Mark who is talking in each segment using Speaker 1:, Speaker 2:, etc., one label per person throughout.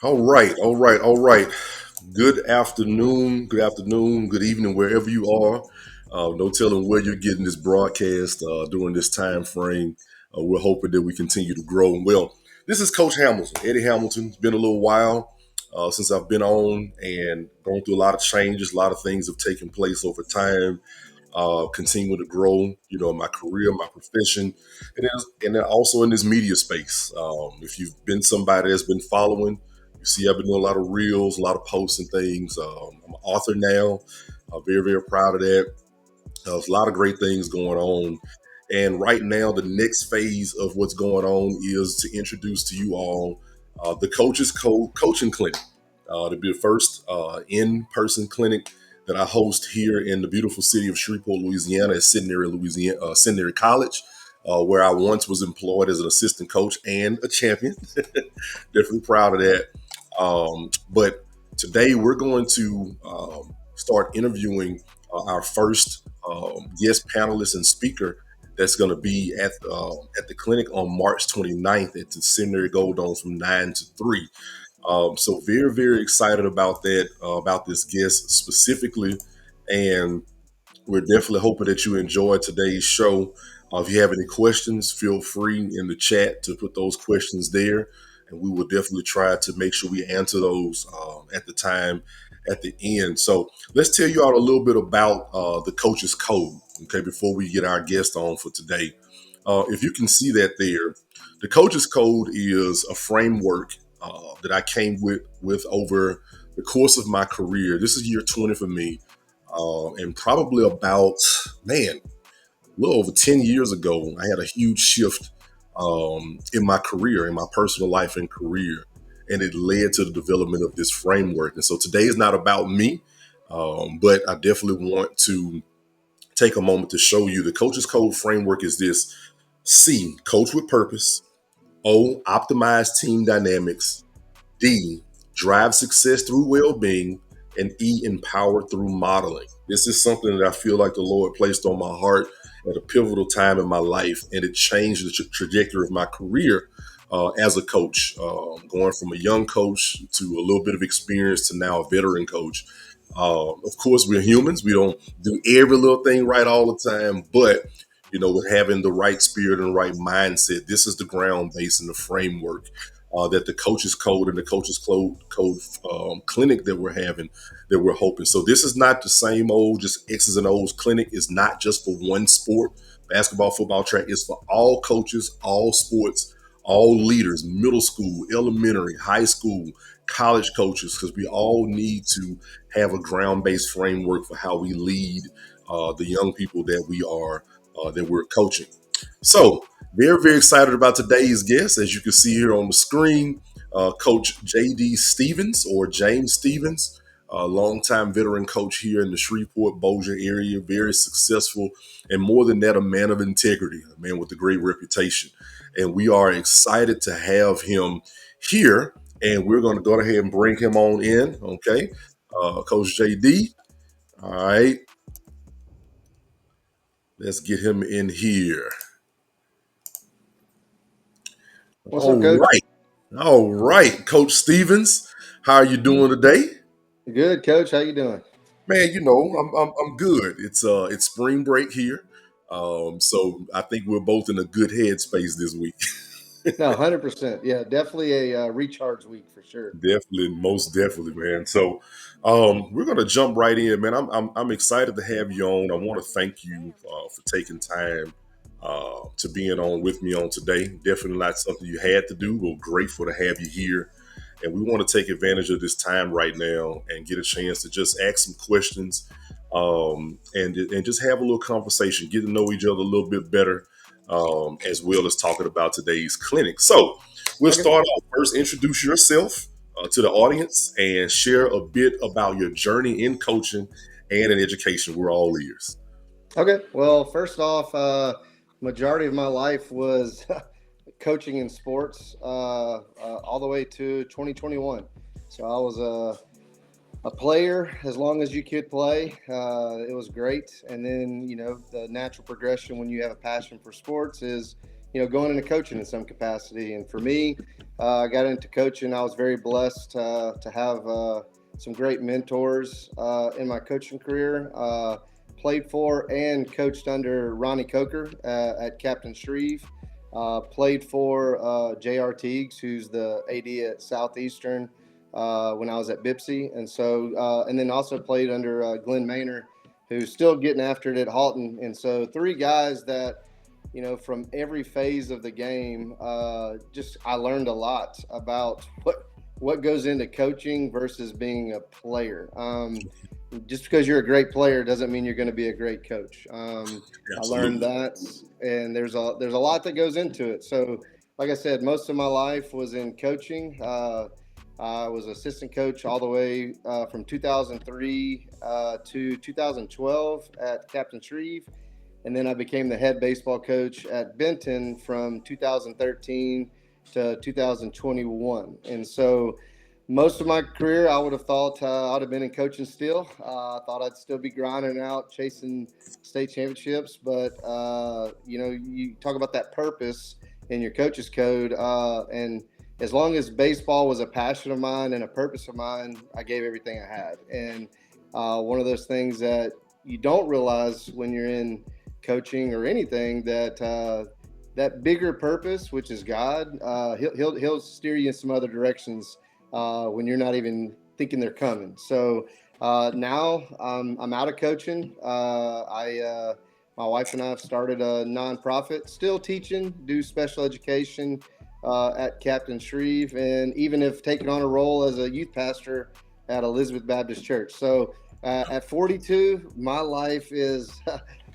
Speaker 1: All right, all right, all right. Good afternoon, good evening, wherever you are. No telling where you're getting this broadcast during this time frame. We're hoping that we continue to grow. Well, this is Coach Hamilton, Eddie Hamilton. It's been a little while since I've been on and gone through a lot of changes. A lot of things have taken place over time. Continue to grow, my career, my profession, and then also in this media space. If you've been somebody that's been following, you see I've been doing a lot of reels, a lot of posts and things. I'm an author now. Very, very proud of that. There's a lot of great things going on. And right now, the next phase of what's going on is to introduce to you all the Coaches Co Coaching Clinic. To be the first in-person clinic that I host here in the beautiful city of Shreveport, Louisiana, at Centenary, Louisiana, Centenary College, where I once was employed as an assistant coach and a champion. Definitely proud of that. But today we're going to start interviewing our first guest panelist and speaker that's going to be at the clinic on March 29th at the Seminary Gold Dome from 9 to 3. So very, very excited about that, about this guest specifically. And we're definitely hoping that you enjoyed today's show. If you have any questions, feel free in the chat to put those questions there, and we will definitely try to make sure we answer those at the time at the end. So let's tell you all a little bit about the Coaches Code, okay, before we get our guest on for today. If you can see that there, the Coaches Code is a framework that I came with over the course of my career. This is year 20 for me, and probably about, man, a little over 10 years ago, I had a huge shift in my career, in my personal life and career. And it led to the development of this framework. And so today is not about me, but I definitely want to take a moment to show you the Coaches Code framework is this: C, coach with purpose; O, optimize team dynamics; D, drive success through well-being; and E, empower through modeling. This is something that I feel like the Lord placed on my heart at a pivotal time in my life, and it changed the trajectory of my career as a coach, going from a young coach to a little bit of experience to now a veteran coach. Of course, we're humans. We don't do every little thing right all the time, but with having the right spirit and the right mindset, this is the ground base and the framework that the Coaches Code and the Coaches Code clinic that we're having, that we're hoping. So this is not the same old just X's and O's clinic. It's not just for one sport, basketball, football, track. It's for all coaches, all sports, all leaders, middle school, elementary, high school, college coaches, because we all need to have a ground-based framework for how we lead the young people that we're coaching. So, very, very excited about today's guest. As you can see here on the screen, Coach J.D. Stevens, or James Stevens, a longtime veteran coach here in the Shreveport Bossier area, very successful, and more than that, a man of integrity, a man with a great reputation. And we are excited to have him here, and we're going to go ahead and bring him on in, okay? Coach J.D., all right, let's get him in here.
Speaker 2: What's up,
Speaker 1: All
Speaker 2: Coach?
Speaker 1: right. All right, Coach Stevens, how are you doing today?
Speaker 2: Good, Coach. How you doing?
Speaker 1: Man, I'm good. It's spring break here, so I think we're both in a good headspace this week.
Speaker 2: No, 100%. Yeah, definitely a recharge week for sure.
Speaker 1: Definitely, most definitely, man. So, we're gonna jump right in, man. I'm excited to have you on. I want to thank you for taking time to being on with me on today. Definitely not something you had to do. We're grateful to have you here, and we want to take advantage of this time right now and get a chance to just ask some questions, and just have a little conversation, get to know each other a little bit better, as well as talking about today's clinic. So, we'll
Speaker 2: Okay.
Speaker 1: start off first. Introduce yourself to the audience and share a bit about your journey in coaching and in education. We're all ears.
Speaker 2: Okay. Well, first off, majority of my life was coaching in sports, all the way to 2021. So I was a player as long as you could play. It was great. And then, the natural progression when you have a passion for sports is going into coaching in some capacity. And for me, I got into coaching. I was very blessed to have some great mentors in my coaching career. Played for and coached under Ronnie Coker at Captain Shreve. Played for J.R. Teagues, who's the AD at Southeastern when I was at Bipsy. And then also played under Glenn Maynor, who's still getting after it at Halton. And so three guys that, from every phase of the game, just I learned a lot about what goes into coaching versus being a player. Just because you're a great player doesn't mean you're going to be a great coach. I learned
Speaker 1: Absolutely.
Speaker 2: that, and there's a lot that goes into it. So, like I said, most of my life was in coaching. I was assistant coach all the way from 2003 to 2012 at Captain Shreve, and then I became the head baseball coach at Benton from 2013 to 2021. And so most of my career, I would have thought I'd have been in coaching still. I thought I'd still be grinding out, chasing state championships. But, you talk about that purpose in your coach's code. And as long as baseball was a passion of mine and a purpose of mine, I gave everything I had. And one of those things that you don't realize when you're in coaching or anything, that bigger purpose, which is God, he'll steer you in some other directions when you're not even thinking they're coming. So now I'm out of coaching. My wife and I have started a nonprofit, still teaching, do special education at Captain Shreve, and even have taken on a role as a youth pastor at Elizabeth Baptist Church. So at 42, my life is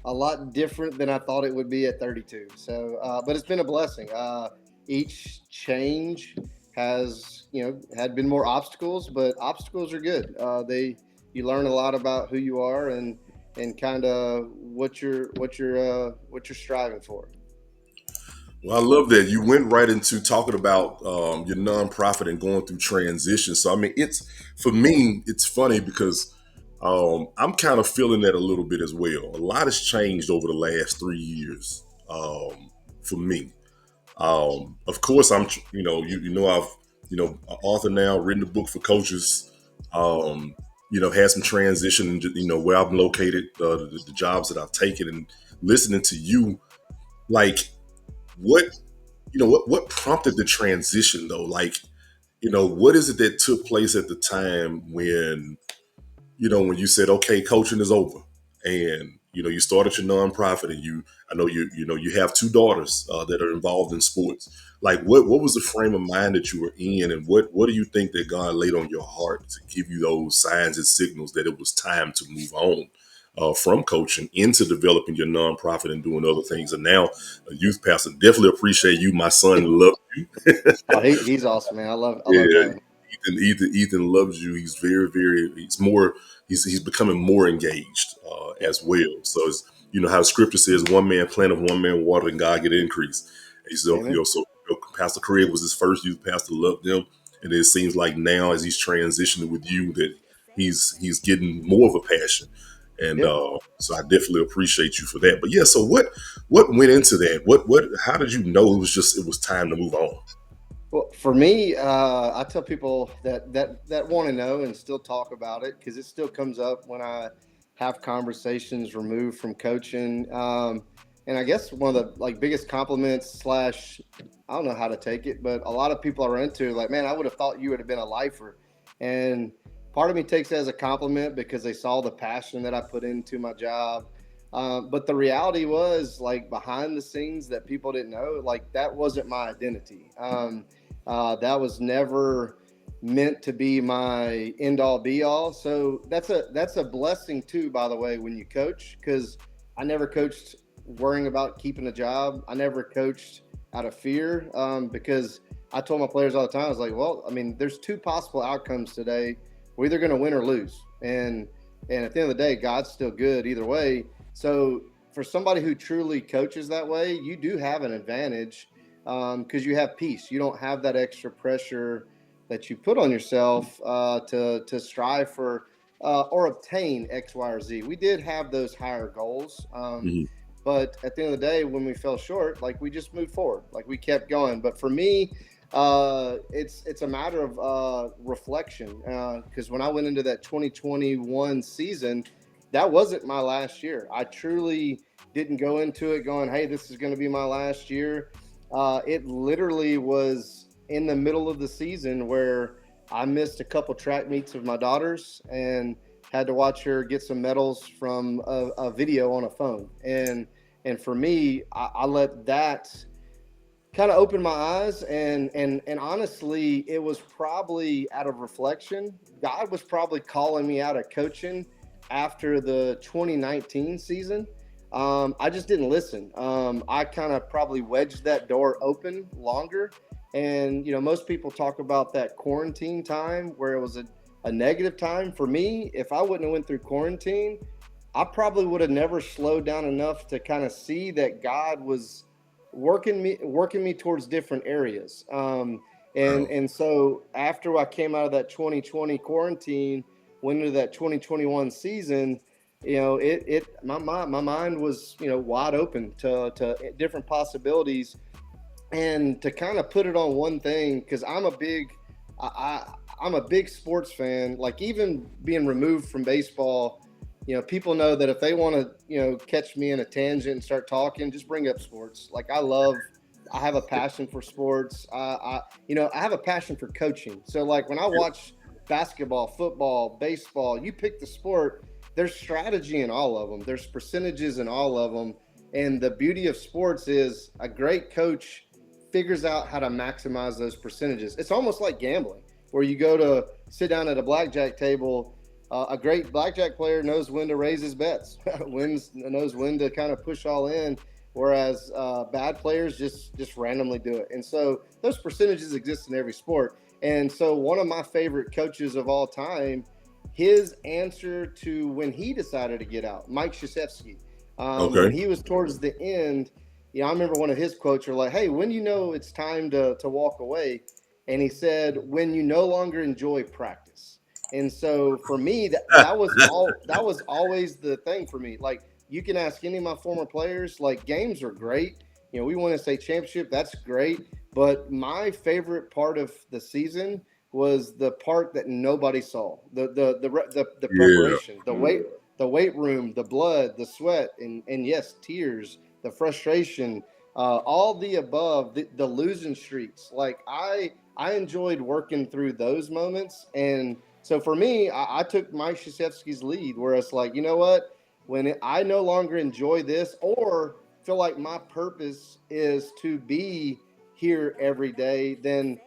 Speaker 2: a lot different than I thought it would be at 32. So, but it's been a blessing. Each change has, had been more obstacles, but obstacles are good. You learn a lot about who you are and kind of what you're striving for.
Speaker 1: Well, I love that you went right into talking about your nonprofit and going through transition. So, I mean, it's for me, it's funny because I'm kind of feeling that a little bit as well. A lot has changed over the last 3 years for me. Of course, I've an author now, written a book for coaches. Had some transition, where I'm located, the jobs that I've taken, and listening to you, like what what prompted the transition though? Like, what is it that took place at the time when you said, okay, coaching is over, and you started your nonprofit, and I know you have two daughters that are involved in sports. Like, what was the frame of mind that you were in, and what do you think that God laid on your heart to give you those signs and signals that it was time to move on from coaching into developing your nonprofit and doing other things? And now a youth pastor. Definitely appreciate you. My son loves you.
Speaker 2: Oh, he's awesome, man. I love
Speaker 1: Yeah,
Speaker 2: having him.
Speaker 1: Ethan loves you. He's very, very. He's becoming more engaged
Speaker 2: Yep.
Speaker 1: as well. So it's how the scripture says, one man planted, one man watered, and God get increase. And he said,
Speaker 2: Amen.
Speaker 1: Pastor Craig was his first youth pastor, loved them, and it seems like now as he's transitioning with you that he's getting more of a passion. And
Speaker 2: Yep.
Speaker 1: so I definitely appreciate you for that. But yeah, so what went into that? What how did you know it was time to move on?
Speaker 2: Well, for me, I tell people that want to know and still talk about it because it still comes up when I have conversations removed from coaching. And I guess one of the biggest compliments slash I don't know how to take it, but a lot of people are into like, man, I would have thought you would have been a lifer, and part of me takes it as a compliment because they saw the passion that I put into my job. But the reality was like behind the scenes that people didn't know, like that wasn't my identity. That was never meant to be my end all be all. So that's a blessing too, by the way, when you coach, because I never coached worrying about keeping a job. I never coached out of fear because I told my players all the time, I was like, well, I mean, there's two possible outcomes today. We're either going to win or lose, and at the end of the day, God's still good either way. So for somebody who truly coaches that way, you do have an advantage because you have peace. You don't have that extra pressure that you put on yourself to strive for or obtain X, Y, or Z. We did have those higher goals,
Speaker 1: Mhm.
Speaker 2: But at the end of the day, when we fell short, like we just moved forward, like we kept going. But for me, it's a matter of reflection, because when I went into that 2021 season, that wasn't my last year. I truly didn't go into it going, "Hey, this is going to be my last year." It literally was in the middle of the season where I missed a couple track meets of my daughters and had to watch her get some medals from a video on a phone. And for me, I let that kind of opened my eyes, and honestly, it was probably out of reflection. God was probably calling me out of coaching after the 2019 season. I just didn't listen. I kind of probably wedged that door open longer. And most people talk about that quarantine time where it was a negative time. For me, if I wouldn't have went through quarantine, I probably would have never slowed down enough to kind of see that God was working me towards different areas.
Speaker 1: Wow.
Speaker 2: And so after I came out of that 2020 quarantine, went into that 2021 season, my mind was wide open to different possibilities, and to kind of put it on one thing, because I'm a big sports fan. Like, even being removed from baseball, people know that if they want to catch me in a tangent and start talking, just bring up sports. Like, I have a passion for sports. I have a passion for coaching. So like when I watch basketball, football, baseball, you pick the sport, there's strategy in all of them, there's percentages in all of them. And the beauty of sports is a great coach figures out how to maximize those percentages. It's almost like gambling, where you go to sit down at a blackjack table. A great blackjack player knows when to raise his bets, knows when to kind of push all in, whereas bad players just randomly do it. And so those percentages exist in every sport. And so one of my favorite coaches of all time, his answer to when he decided to get out, Mike Krzyzewski, when
Speaker 1: Okay.
Speaker 2: he was towards the end, I remember one of his quotes were like, "Hey, when you know it's time to walk away," and he said, "When you no longer enjoy practice." And so for me, that was always the thing for me. Like, you can ask any of my former players, like, games are great. We won a state championship, that's great. But my favorite part of the season was the part that nobody saw. The
Speaker 1: Yeah.
Speaker 2: preparation, the weight room, the blood, the sweat, and yes, tears, the frustration, all the above, the losing streaks. Like, I enjoyed working through those moments. And so for me, I took Mike Krzyzewski's lead, where it's like, you know what? I no longer enjoy this, or feel like my purpose is to be here every day, then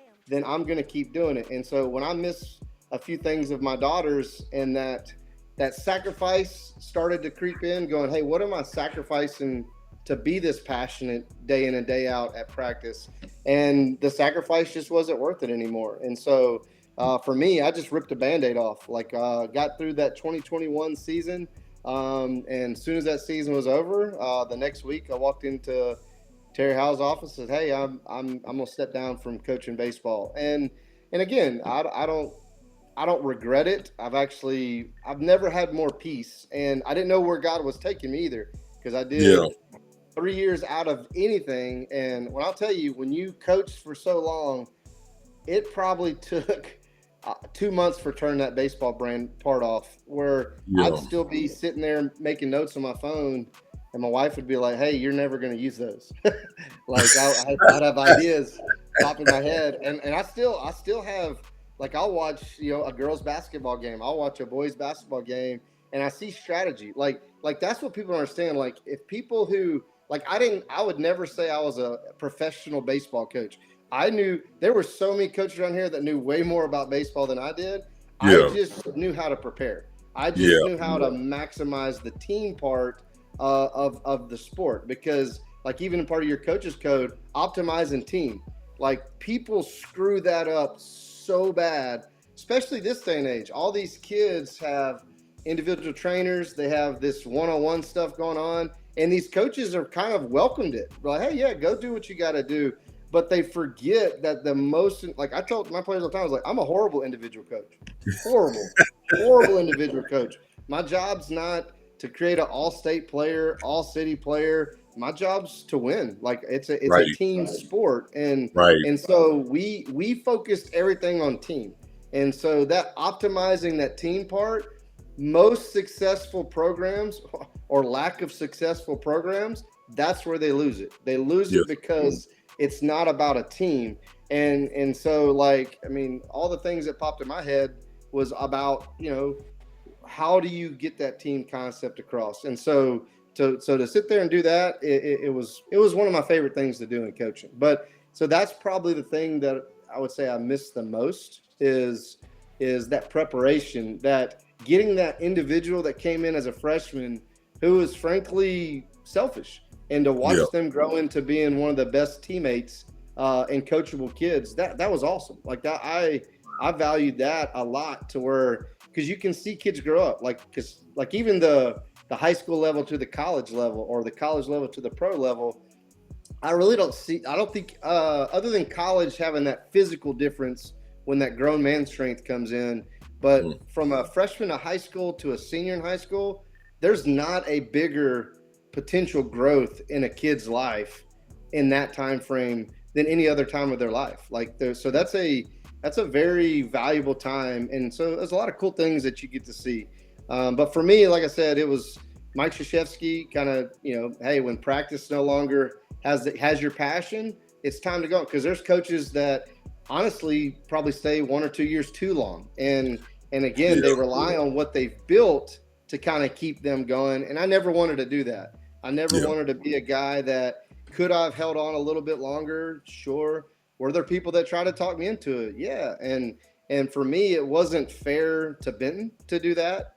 Speaker 2: I'm going to keep doing it. And so when I miss a few things of my daughters, and that sacrifice started to creep in, going, "Hey, what am I sacrificing to be this passionate day in and day out at practice?" And the sacrifice just wasn't worth it anymore. And so for me, I just ripped a band-aid off. Like, got through that 2021 season, and as soon as that season was over, the next week I walked into Terry Howe's office and said, "Hey, I'm gonna step down from coaching baseball." And again, I don't regret it. I've never had more peace, and I didn't know where God was taking me either, because I
Speaker 1: Yeah.
Speaker 2: did 3 years out of anything. And when I'll tell you, when you coach for so long, it probably took 2 months for turning that baseball brain part off, where I'd
Speaker 1: Yeah.
Speaker 2: still be sitting there making notes on my phone, and my wife would be like, "Hey, you're never going to use those." Like, I'd have ideas pop in my head, and I still have, like, I'll watch a girls basketball game, I'll watch a boys basketball game, and I see strategy. Like that's what people don't understand. Like, if people who, like, I would never say I was a professional baseball coach. I knew there were so many coaches around here that knew way more about baseball than I did. I
Speaker 1: Yeah.
Speaker 2: just knew how to prepare. I just
Speaker 1: Yeah.
Speaker 2: knew how to maximize the team part of the sport, because, like, even in part of your coach's code, optimizing team, like, people screw that up so bad, especially this day and age. All these kids have individual trainers, they have this one-on-one stuff going on, and these coaches are kind of welcomed it. They're like, "Hey, yeah, go do what you got to do." But they forget that the most, like, I told my players all the time, I was like, "I'm a horrible individual coach, horrible, horrible individual coach. My job's not to create an all-state player, all-city player. My job's to win. Like it's a
Speaker 1: Right.
Speaker 2: team sport, and
Speaker 1: Right.
Speaker 2: so we focused everything on team, and so that optimizing that team part. Most successful programs or lack of successful programs, that's where they lose it. They lose
Speaker 1: Yes.
Speaker 2: it because it's not about a team. And so like I mean, all the things that popped in my head was about, how do you get that team concept across? And so to sit there and do that, it was one of my favorite things to do in coaching. But so that's probably the thing that I would say I miss the most is that preparation, that getting that individual that came in as a freshman who was frankly selfish, and to
Speaker 1: Yeah.
Speaker 2: watch them grow into being one of the best teammates and coachable kids. That was awesome. Like that, I valued that a lot, to where, because you can see kids grow up, because like even the high school level to the college level, or the college level to the pro level. I don't think, other than college having that physical difference when that grown man strength comes in,
Speaker 1: Mm.
Speaker 2: but from a freshman to high school to a senior in high school, there's not a bigger potential growth in a kid's life in that time frame than any other time of their life. So that's a very valuable time, and so there's a lot of cool things that you get to see. But for me, like I said, it was Mike Krzyzewski kind of, hey, when practice no longer has your passion, it's time to go. Because there's coaches that honestly probably stay 1 or 2 years too long, and again, they
Speaker 1: Yeah.
Speaker 2: rely on what they've built to kind of keep them going. And I never wanted to do that. I never
Speaker 1: Yeah.
Speaker 2: wanted to be a guy that could I've held on a little bit longer. Sure. Were there people that tried to talk me into it? Yeah. And for me, it wasn't fair to Benton to do that.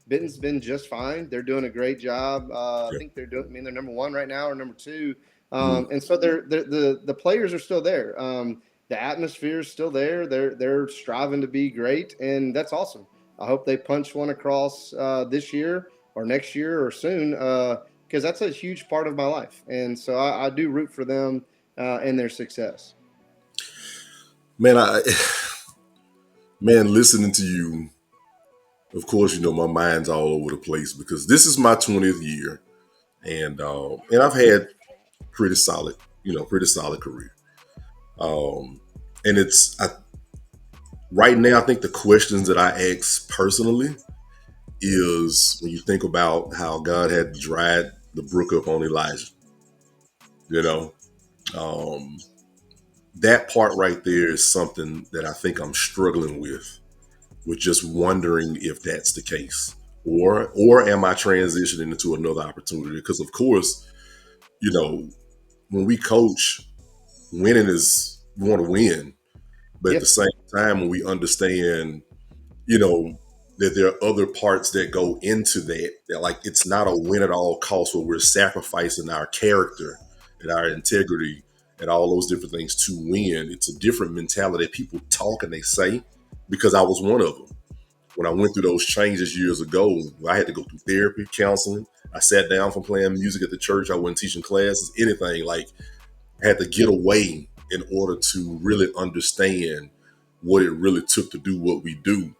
Speaker 2: Benton's been just fine. They're doing a great job. I
Speaker 1: Yeah.
Speaker 2: think they're number one right now, or number two.
Speaker 1: Mm.
Speaker 2: And so the players are still there. The atmosphere is still there. They're striving to be great, and that's awesome. I hope they punch one across this year or next year or soon, because that's a huge part of my life. And so I do root for them and their success.
Speaker 1: Man, man, listening to you, of course, my mind's all over the place because this is my 20th year, and I've had pretty solid career. Um, and right now, I think the questions that I ask personally is when you think about how God had dried the brook up on Elijah, you know, um, that part right there is something that I think I'm struggling with just wondering if that's the case, or am I transitioning into another opportunity? Because of course, you know, when we coach, winning is we want to win, but at the
Speaker 2: Yep.
Speaker 1: same time, when we understand, you know, that there are other parts that go into that like it's not a win at all cost where we're sacrificing our character and our integrity and all those different things to win. It's a different mentality. People talk and they say, because I was one of them. When I went through those changes years ago, I had to go through therapy, counseling. I sat down from playing music at the church. I wasn't teaching classes, anything. Like, I had to get away in order to really understand what it really took to do what we do.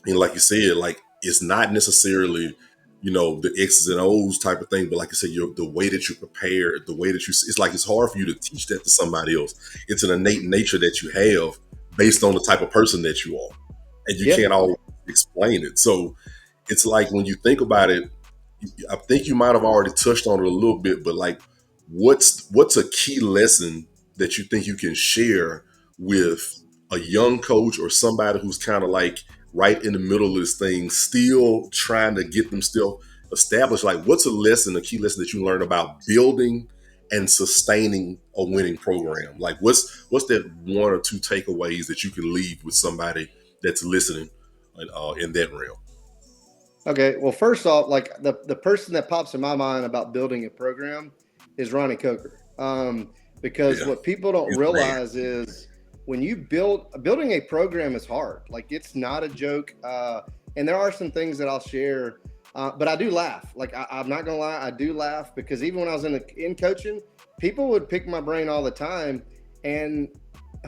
Speaker 1: And like you said, like it's not necessarily, the X's and O's type of thing, but like I said, the way that you prepare, the way that it's like it's hard for you to teach that to somebody else. It's an innate nature that you have based on the type of person that you are, and you can't
Speaker 2: Yep.
Speaker 1: always explain it. So it's like when you think about it, I think you might have already touched on it a little bit, but like, what's a key lesson that you think you can share with a young coach or somebody who's kind of like right in the middle of this thing, still trying to get them still established? Like, what's a key lesson that you learn about building and sustaining a winning program? Like, what's that one or two takeaways that you can leave with somebody that's listening in that realm?
Speaker 2: Okay. Well, first off, like the person that pops in my mind about building a program is Ronnie Coker. Because
Speaker 1: Yeah,
Speaker 2: what people don't
Speaker 1: he's the man.
Speaker 2: realize is when you building a program is hard. Like it's not a joke. And there are some things that I'll share, but I do laugh. Like I'm not gonna lie, I do laugh because even when I was in coaching, people would pick my brain all the time, and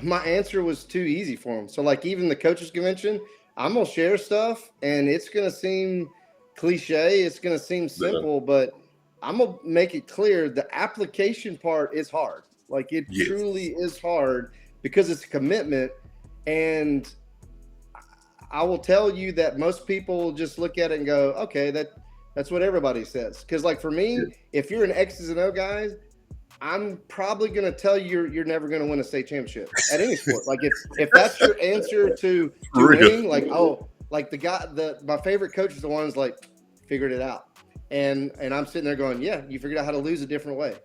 Speaker 2: my answer was too easy for them. So like even the coaches convention, I'm gonna share stuff, and it's gonna seem cliche. It's going to seem
Speaker 1: Yeah.
Speaker 2: simple, but I'm going to make it clear. The application part is hard. Like it truly
Speaker 1: Yes.
Speaker 2: is hard because it's a commitment. And I will tell you that most people just look at it and go, okay, that's what everybody says. Because like for me,
Speaker 1: Yeah.
Speaker 2: if you're an X's and O guy, I'm probably going to tell you you're never going to win a state championship at any sport. Like if that's your answer to
Speaker 1: For real.
Speaker 2: winning, like like the guy my favorite coach is the ones like figured it out, and I'm sitting there going, yeah, you figured out how to lose a different way,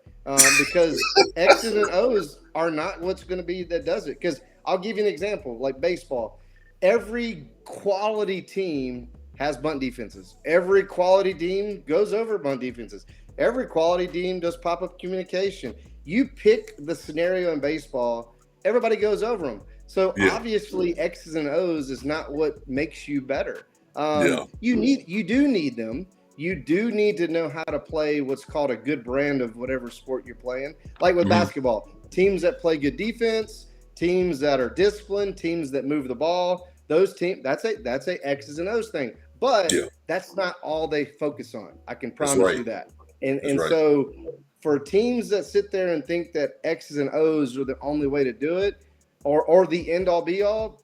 Speaker 2: because X's and O's are not what's going to be that does it. Because I'll give you an example, like baseball. Every quality team has bunt defenses. Every quality team goes over bunt defenses. Every quality team does pop-up communication. You pick the scenario in baseball, everybody goes over them. So
Speaker 1: Yeah.
Speaker 2: obviously, X's and O's is not what makes you better.
Speaker 1: Yeah.
Speaker 2: You do need them. You do need to know how to play what's called a good brand of whatever sport you're playing. Like with
Speaker 1: Hmm.
Speaker 2: basketball, teams that play good defense, teams that are disciplined, teams that move the ball. Those teams, that's a X's and O's thing. But
Speaker 1: Yeah.
Speaker 2: that's not all they focus on. I can
Speaker 1: That's
Speaker 2: promise
Speaker 1: right.
Speaker 2: you that. And
Speaker 1: That's
Speaker 2: and
Speaker 1: right.
Speaker 2: so for teams that sit there and think that X's and O's are the only way to do it, or the end all be all,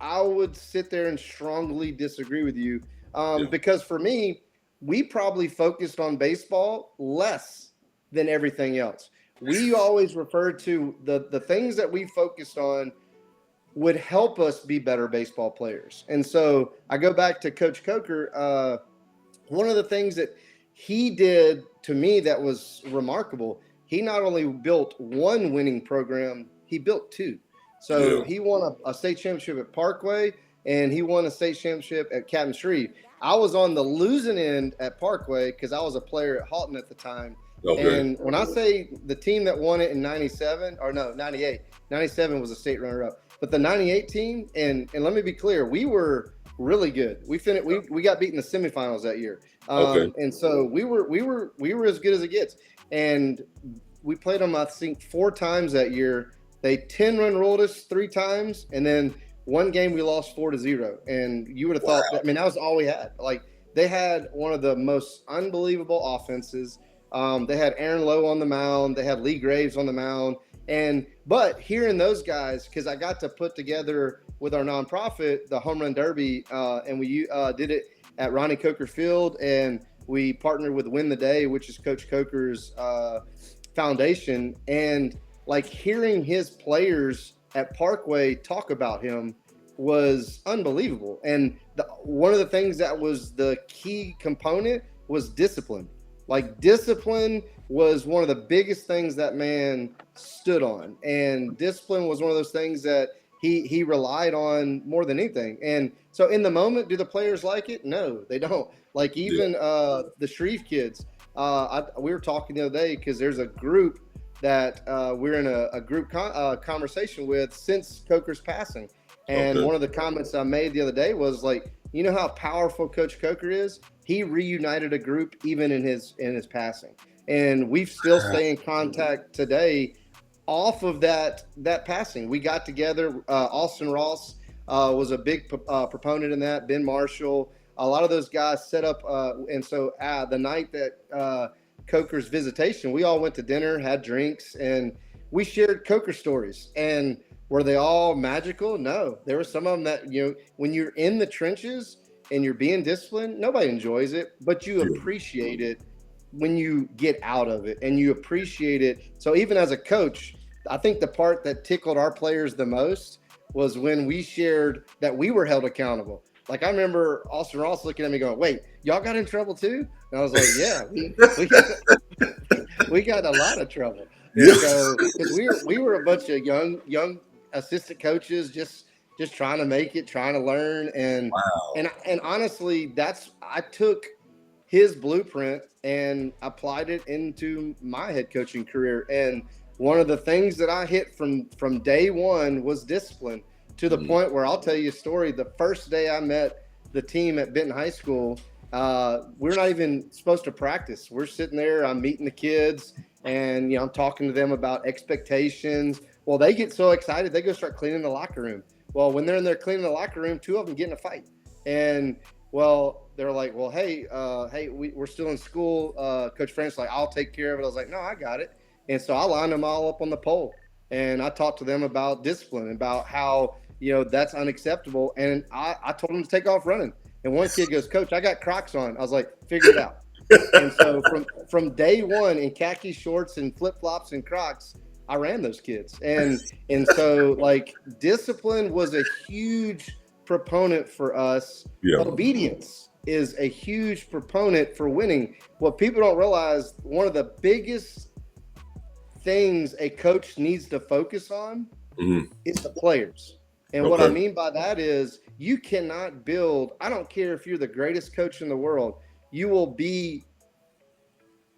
Speaker 2: I would sit there and strongly disagree with you.
Speaker 1: Yeah.
Speaker 2: Because for me, we probably focused on baseball less than everything else. We always refer to the things that we focused on would help us be better baseball players. And so I go back to Coach Coker. One of the things that he did to me that was remarkable, he not only built one winning program, he built two. So
Speaker 1: Yeah.
Speaker 2: he won a state championship at Parkway and he won a state championship at Captain Shreve. I was on the losing end at Parkway because I was a player at Halton at the time.
Speaker 1: Okay.
Speaker 2: And when I say the team that won it in 97, or no, 98, 97 was a state runner up. But the 98 team, and let me be clear, we were really good. We got beat in the semifinals that year.
Speaker 1: Okay.
Speaker 2: And so we were as good as it gets. And we played them, I think, 4 times that year. They 10-run rolled us 3 times, and then one game we lost 4-0. And you would have thought that, I mean, that was all we had. Like they had one of the most unbelievable offenses. They had Aaron Lowe on the mound. They had Lee Graves on the mound. But hearing those guys, because I got to put together with our nonprofit the Home Run Derby, and we did it at Ronnie Coker Field, and we partnered with Win the Day, which is Coach Coker's foundation. And like hearing his players at Parkway talk about him was unbelievable. And one of the things that was the key component was discipline. Like discipline was one of the biggest things that man stood on, and discipline was one of those things that he relied on more than anything. And so in the moment, do the players like it? No, they don't. Like
Speaker 1: Yeah.
Speaker 2: even the Shreve kids. We were talking the other day because there's a group that we're in a group conversation with since Coker's passing. And
Speaker 1: Okay.
Speaker 2: one of the comments I made the other day was like, you know how powerful Coach Coker is? He reunited a group even in his passing. And we still stay in contact today off of that passing. We got together. Austin Ross was a big proponent in that. Ben Marshall, a lot of those guys set up. And so the night that Coker's visitation, we all went to dinner, had drinks, and we shared Coker stories. And were they all magical? No, there were some of them that when you're in the trenches and you're being disciplined, nobody enjoys it, but you
Speaker 1: Yeah.
Speaker 2: appreciate it when you get out of it and you appreciate it. So even as a coach, I think the part that tickled our players the most was when we shared that we were held accountable. Like I remember Austin Ross looking at me going, "Wait, y'all got in trouble too?" And I was like, "Yeah, we got a lot of trouble." And
Speaker 1: Yeah.
Speaker 2: so because we were a bunch of young assistant coaches just trying to make it, trying to learn,
Speaker 1: Wow.
Speaker 2: and honestly, I took his blueprint and applied it into my head coaching career. And one of the things that I hit from day one was discipline, to the
Speaker 1: Mm.
Speaker 2: point where I'll tell you a story. The first day I met the team at Benton High School, we're not even supposed to practice. We're sitting there, I'm meeting the kids, and I'm talking to them about expectations. Well, they get so excited, they go start cleaning the locker room. Well, when they're in there cleaning the locker room, 2 of them get in a fight. And well, they're like, well, hey, we're still in school. Coach Frank's like, I'll take care of it. I was like, no, I got it. And so I lined them all up on the pole, and I talked to them about discipline, about how that's unacceptable. And I told them to take off running. And one kid goes, Coach, I got Crocs on. I was like, figure it out. And so from day one, in khaki shorts and flip flops and Crocs, I ran those kids. And so, like, discipline was a huge proponent for us.
Speaker 1: Yeah.
Speaker 2: Obedience is a huge proponent for winning. What people don't realize, one of the biggest things a coach needs to focus on is the players. And what I
Speaker 1: Okay.
Speaker 2: mean by that is, you cannot build, I don't care if you're the greatest coach in the world, you will be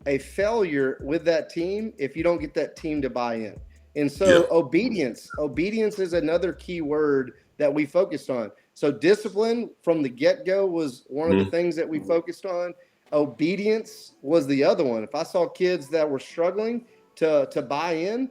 Speaker 2: a failure with that team if you don't get that team to buy in. And
Speaker 1: Yeah.
Speaker 2: so obedience is another key word that we focused on. So discipline from the get-go was one of the things that we focused on. Obedience was the other one. If I saw kids that were struggling to buy in,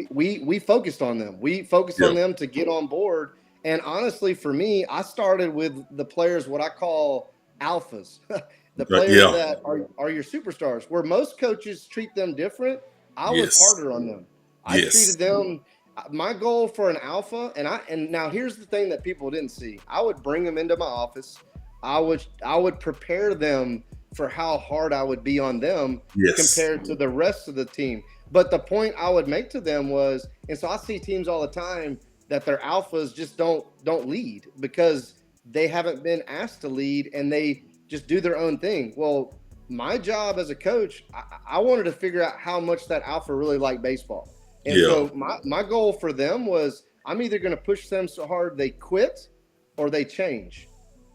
Speaker 2: we focused on them. We focused
Speaker 1: Yeah.
Speaker 2: on them to get on board. And honestly, for me, I started with the players, what I call alphas, the
Speaker 1: Okay.
Speaker 2: players
Speaker 1: Yeah.
Speaker 2: that are your superstars. Where most coaches treat them different, I was
Speaker 1: Yes.
Speaker 2: harder on them. I
Speaker 1: Yes.
Speaker 2: treated them. My goal for an alpha, and now here's the thing that people didn't see. I would bring them into my office. I would prepare them for how hard I would be on them
Speaker 1: Yes.
Speaker 2: compared to the rest of the team. But the point I would make to them was, and so I see teams all the time that their alphas just don't lead because they haven't been asked to lead and they just do their own thing. Well, my job as a coach, I wanted to figure out how much that alpha really liked baseball. And
Speaker 1: Yeah.
Speaker 2: so my goal for them was, I'm either going to push them so hard they quit or they change.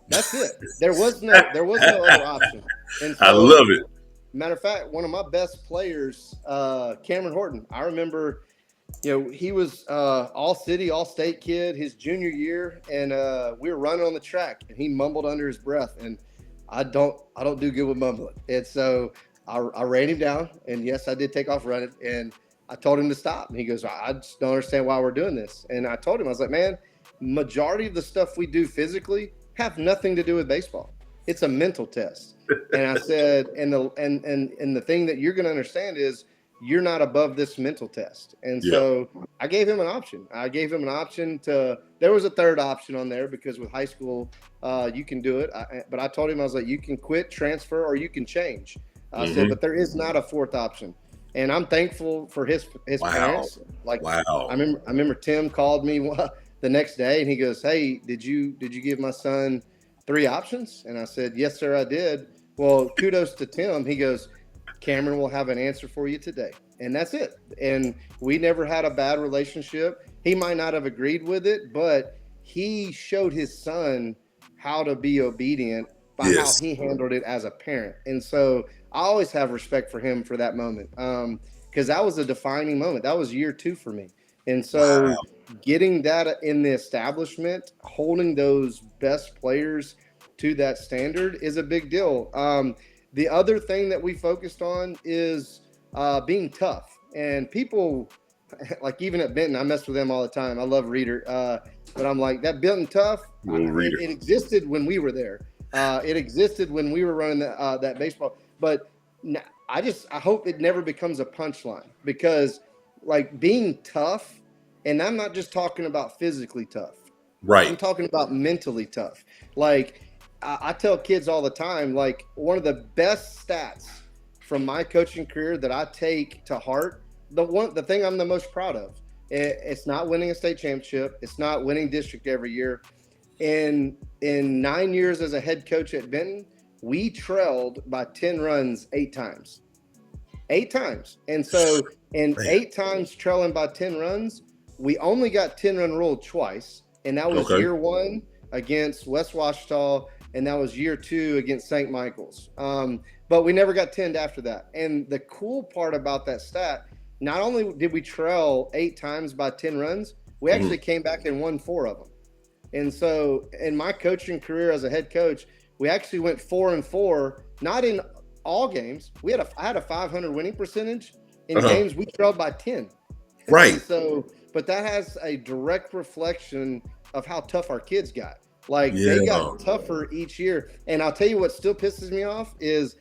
Speaker 2: That's it. There was no other option. And
Speaker 1: I
Speaker 2: so,
Speaker 1: love it.
Speaker 2: matter of fact, one of my best players, Cameron Horton, I remember, he was all city, all state kid his junior year, and we were running on the track, and he mumbled under his breath, and I don't do good with mumbling, and so I ran him down, and yes, I did take off running, and I told him to stop, and he goes, I just don't understand why we're doing this, and I told him, I was like, man, majority of the stuff we do physically have nothing to do with baseball. It's a mental test. And I said, and the thing that you're going to understand is, you're not above this mental test. And
Speaker 1: Yeah.
Speaker 2: so I gave him an option. There was a third option on there because with high school, you can do it. But I told him, I was like, you can quit, transfer, or you can change. I said, but there is not a fourth option. And I'm thankful for his
Speaker 1: Wow.
Speaker 2: parents. Like, I
Speaker 1: Wow.
Speaker 2: remember Tim called me the next day and he goes, hey, did you give my son three options? And I said, yes, sir, I did. Well, kudos to Tim. He goes, Cameron will have an answer for you today. And that's it. And we never had a bad relationship. He might not have agreed with it, but he showed his son how to be obedient by how
Speaker 1: Yes.
Speaker 2: he handled it as a parent. And so I always have respect for him for that moment, because that was a defining moment. That was year 2 for me. And
Speaker 1: Wow.
Speaker 2: so getting that in the establishment, holding those best players to that standard is a big deal. The other thing that we focused on is being tough. And people, like even at Benton, I mess with them all the time. I love Reader. But I'm like, that Benton tough,
Speaker 1: Little reader.
Speaker 2: it existed when we were there. It existed when we were running that baseball. But I hope it never becomes a punchline, because like being tough, and I'm not just talking about physically tough. I'm
Speaker 1: Right.
Speaker 2: talking about mentally tough. Like, I tell kids all the time, like, one of the best stats from my coaching career that I take to heart, the thing I'm the most proud of, it's not winning a state championship. It's not winning district every year. In 9 years as a head coach at Benton, we trailed by 10 runs 8 times. 8 times. And so, in
Speaker 1: Man.
Speaker 2: 8 times trailing by 10 runs, we only got 10-run rule twice. And that was
Speaker 1: Okay.
Speaker 2: year 1 against West Washita, and that was year 2 against St. Michael's. But we never got 10'd after that. And the cool part about that stat, not only did we trail 8 times by 10 runs, we actually came back and won 4 of them. And so in my coaching career as a head coach, we actually went 4-4, not in all games. I had a 500 winning percentage in
Speaker 1: Uh-huh.
Speaker 2: games we trailed by 10. And
Speaker 1: Right.
Speaker 2: so, but that has a direct reflection of how tough our kids got. Like they
Speaker 1: Yeah.
Speaker 2: got tougher each year. And I'll tell you what still pisses me off is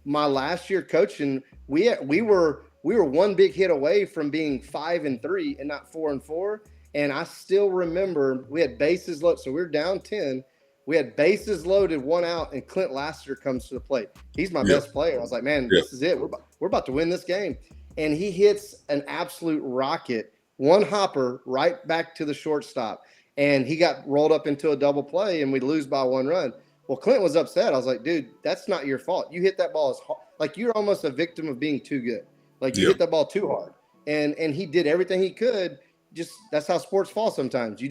Speaker 2: my last year coaching. We were one big hit away from being 5-3 and not 4-4. And I still remember we had bases loaded, so we were down 10. We had bases loaded, one out, and Clint Lassiter comes to the plate. He's my
Speaker 1: Yeah.
Speaker 2: best player. I was like, man,
Speaker 1: Yeah.
Speaker 2: this is it. We're about to win this game. And he hits an absolute rocket, one hopper right back to the shortstop. And he got rolled up into a double play, and we lose by 1 run. Well, Clint was upset. I was like, dude, that's not your fault. You hit that ball as hard. Like, you're almost a victim of being too good. Like, you
Speaker 1: Yeah.
Speaker 2: hit that ball too hard. And he did everything he could. Just that's how sports fall sometimes. You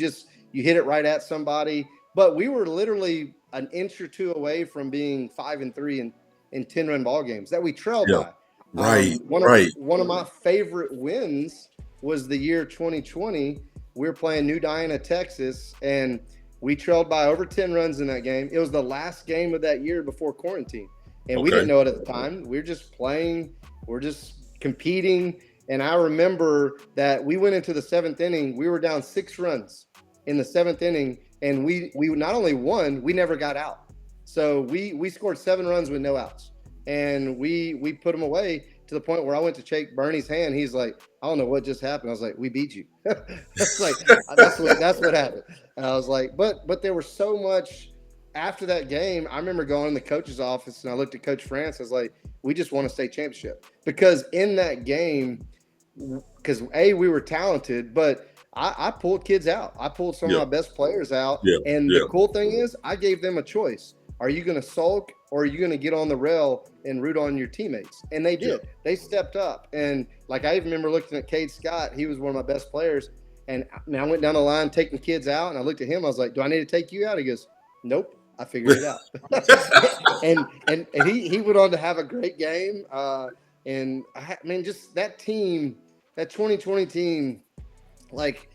Speaker 2: hit it right at somebody. But we were literally an inch or two away from being 5-3 in 10-run ball games that we trailed
Speaker 1: Yeah.
Speaker 2: by.
Speaker 1: Right.
Speaker 2: One of
Speaker 1: Right.
Speaker 2: one of my favorite wins was the year 2020. We were playing New Diana, Texas, and we trailed by over 10 runs in that game. It was the last game of that year before quarantine. And we
Speaker 1: Okay.
Speaker 2: didn't know it at the time. We were just playing, we're just competing. And I remember that we went into the seventh inning. We were down 6 runs in the seventh inning, and we not only won, we never got out. So we scored 7 runs with no outs, and we put them away to the point where I went to shake Bernie's hand. He's like, I don't know what just happened. I was like, we beat you. It's like that's what happened. And I was like, but there was so much after that game. I remember going in the coach's office and I looked at Coach France. I was like, we just won a state championship because in that game, because we were talented, but I pulled kids out. I pulled some
Speaker 1: Yeah.
Speaker 2: of my best players out.
Speaker 1: Yeah.
Speaker 2: And
Speaker 1: Yeah.
Speaker 2: the cool thing is, I gave them a choice. Are you going to sulk or are you going to get on the rail and root on your teammates? And they did.
Speaker 1: Yeah.
Speaker 2: They stepped up. And like I even remember looking at Cade Scott. He was one of my best players. And I went down the line taking kids out, and I looked at him. I was like, "Do I need to take you out?" He goes, "Nope, I figured it out." and he went on to have a great game. And I mean, just that team, that 2020 team, like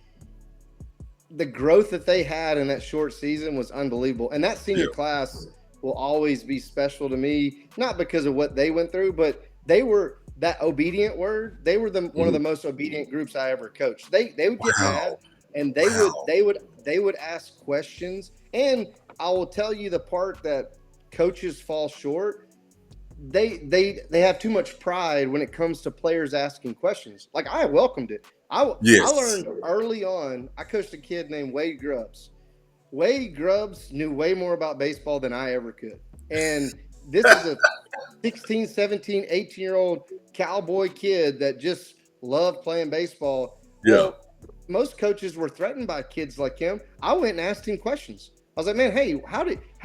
Speaker 2: the growth that they had in that short season was unbelievable. And that senior
Speaker 1: Yeah.
Speaker 2: class will always be special to me, not because of what they went through, but they were that obedient word. They were one of the most obedient groups I ever coached. They would get mad
Speaker 1: Wow.
Speaker 2: and
Speaker 1: Wow.
Speaker 2: they would ask questions. And I will tell you the part that coaches fall short. They have too much pride when it comes to players asking questions. Like I welcomed it. I
Speaker 1: Yes.
Speaker 2: learned early on. I coached a kid named Wade Grubbs. Wade Grubbs knew way more about baseball than I ever could. And this is a 16, 17, 18-year-old cowboy kid that just loved playing baseball.
Speaker 1: Yeah.
Speaker 2: Well, most coaches were threatened by kids like him. I went and asked him questions. I was like, man, hey, how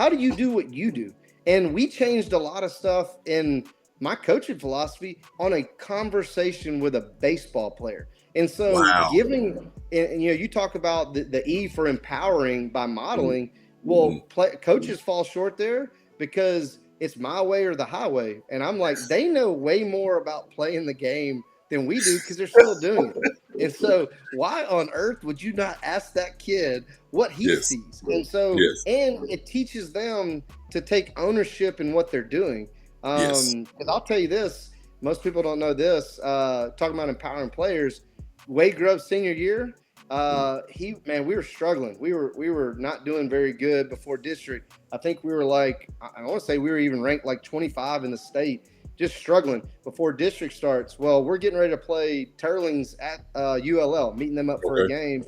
Speaker 2: do you do what you do? And we changed a lot of stuff in my coaching philosophy on a conversation with a baseball player. And so
Speaker 1: Wow.
Speaker 2: giving, and you talk about the E for empowering by modeling.
Speaker 1: Mm-hmm.
Speaker 2: Well, coaches fall short there because it's my way or the highway. And I'm like, they know way more about playing the game than we do because they're still doing it. And so why on earth would you not ask that kid what he
Speaker 1: Yes.
Speaker 2: sees? And so,
Speaker 1: Yes.
Speaker 2: and it teaches them to take ownership in what they're doing.
Speaker 1: Yes.
Speaker 2: Because I'll tell you this, most people don't know this, talking about empowering players, Wade Grubb's senior year, we were struggling. We were not doing very good before district. I think we were like, I want to say we were even ranked like 25 in the state, just struggling before district starts. Well, we're getting ready to play Turlings at ULL, meeting them up for a game.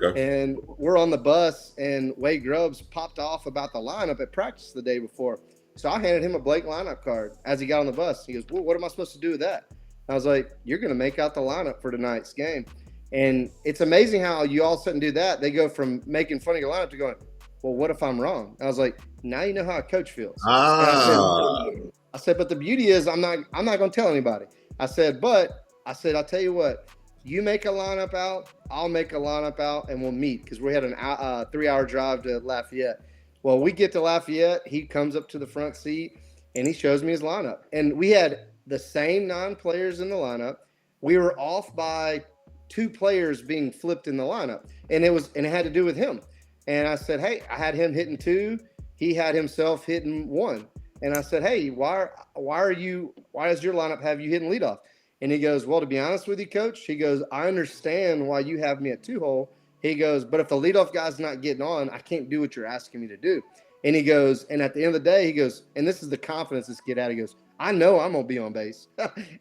Speaker 1: Okay.
Speaker 2: And we're on the bus, and Wade Grubbs popped off about the lineup at practice the day before. So I handed him a blank lineup card as he got on the bus. He goes, well, what am I supposed to do with that? I was like, you're going to make out the lineup for tonight's game. And it's amazing how you all of a sudden do that. They go from making fun of your lineup to going, well, what if I'm wrong? I was like, now you know how a coach feels. And I said, but the beauty is I'm not going to tell anybody. I said, I'll tell you what, you make a lineup out, I'll make a lineup out, and we'll meet because we had a 3-hour drive to Lafayette. Well, we get to Lafayette. He comes up to the front seat, and he shows me his lineup. And we had the same 9 players in the lineup. We were off by 2 players being flipped in the lineup, and it had to do with him. And I said, hey, I had him hitting 2. He had himself hitting 1. And I said, hey, why does your lineup have you hitting leadoff? And he goes, well, to be honest with you, coach, he goes, I understand why you have me at 2-hole He goes, but if the leadoff guy's not getting on, I can't do what you're asking me to do. And he goes, and at the end of the day, he goes, and this is the confidence this kid had. He goes, I know I'm gonna be on base,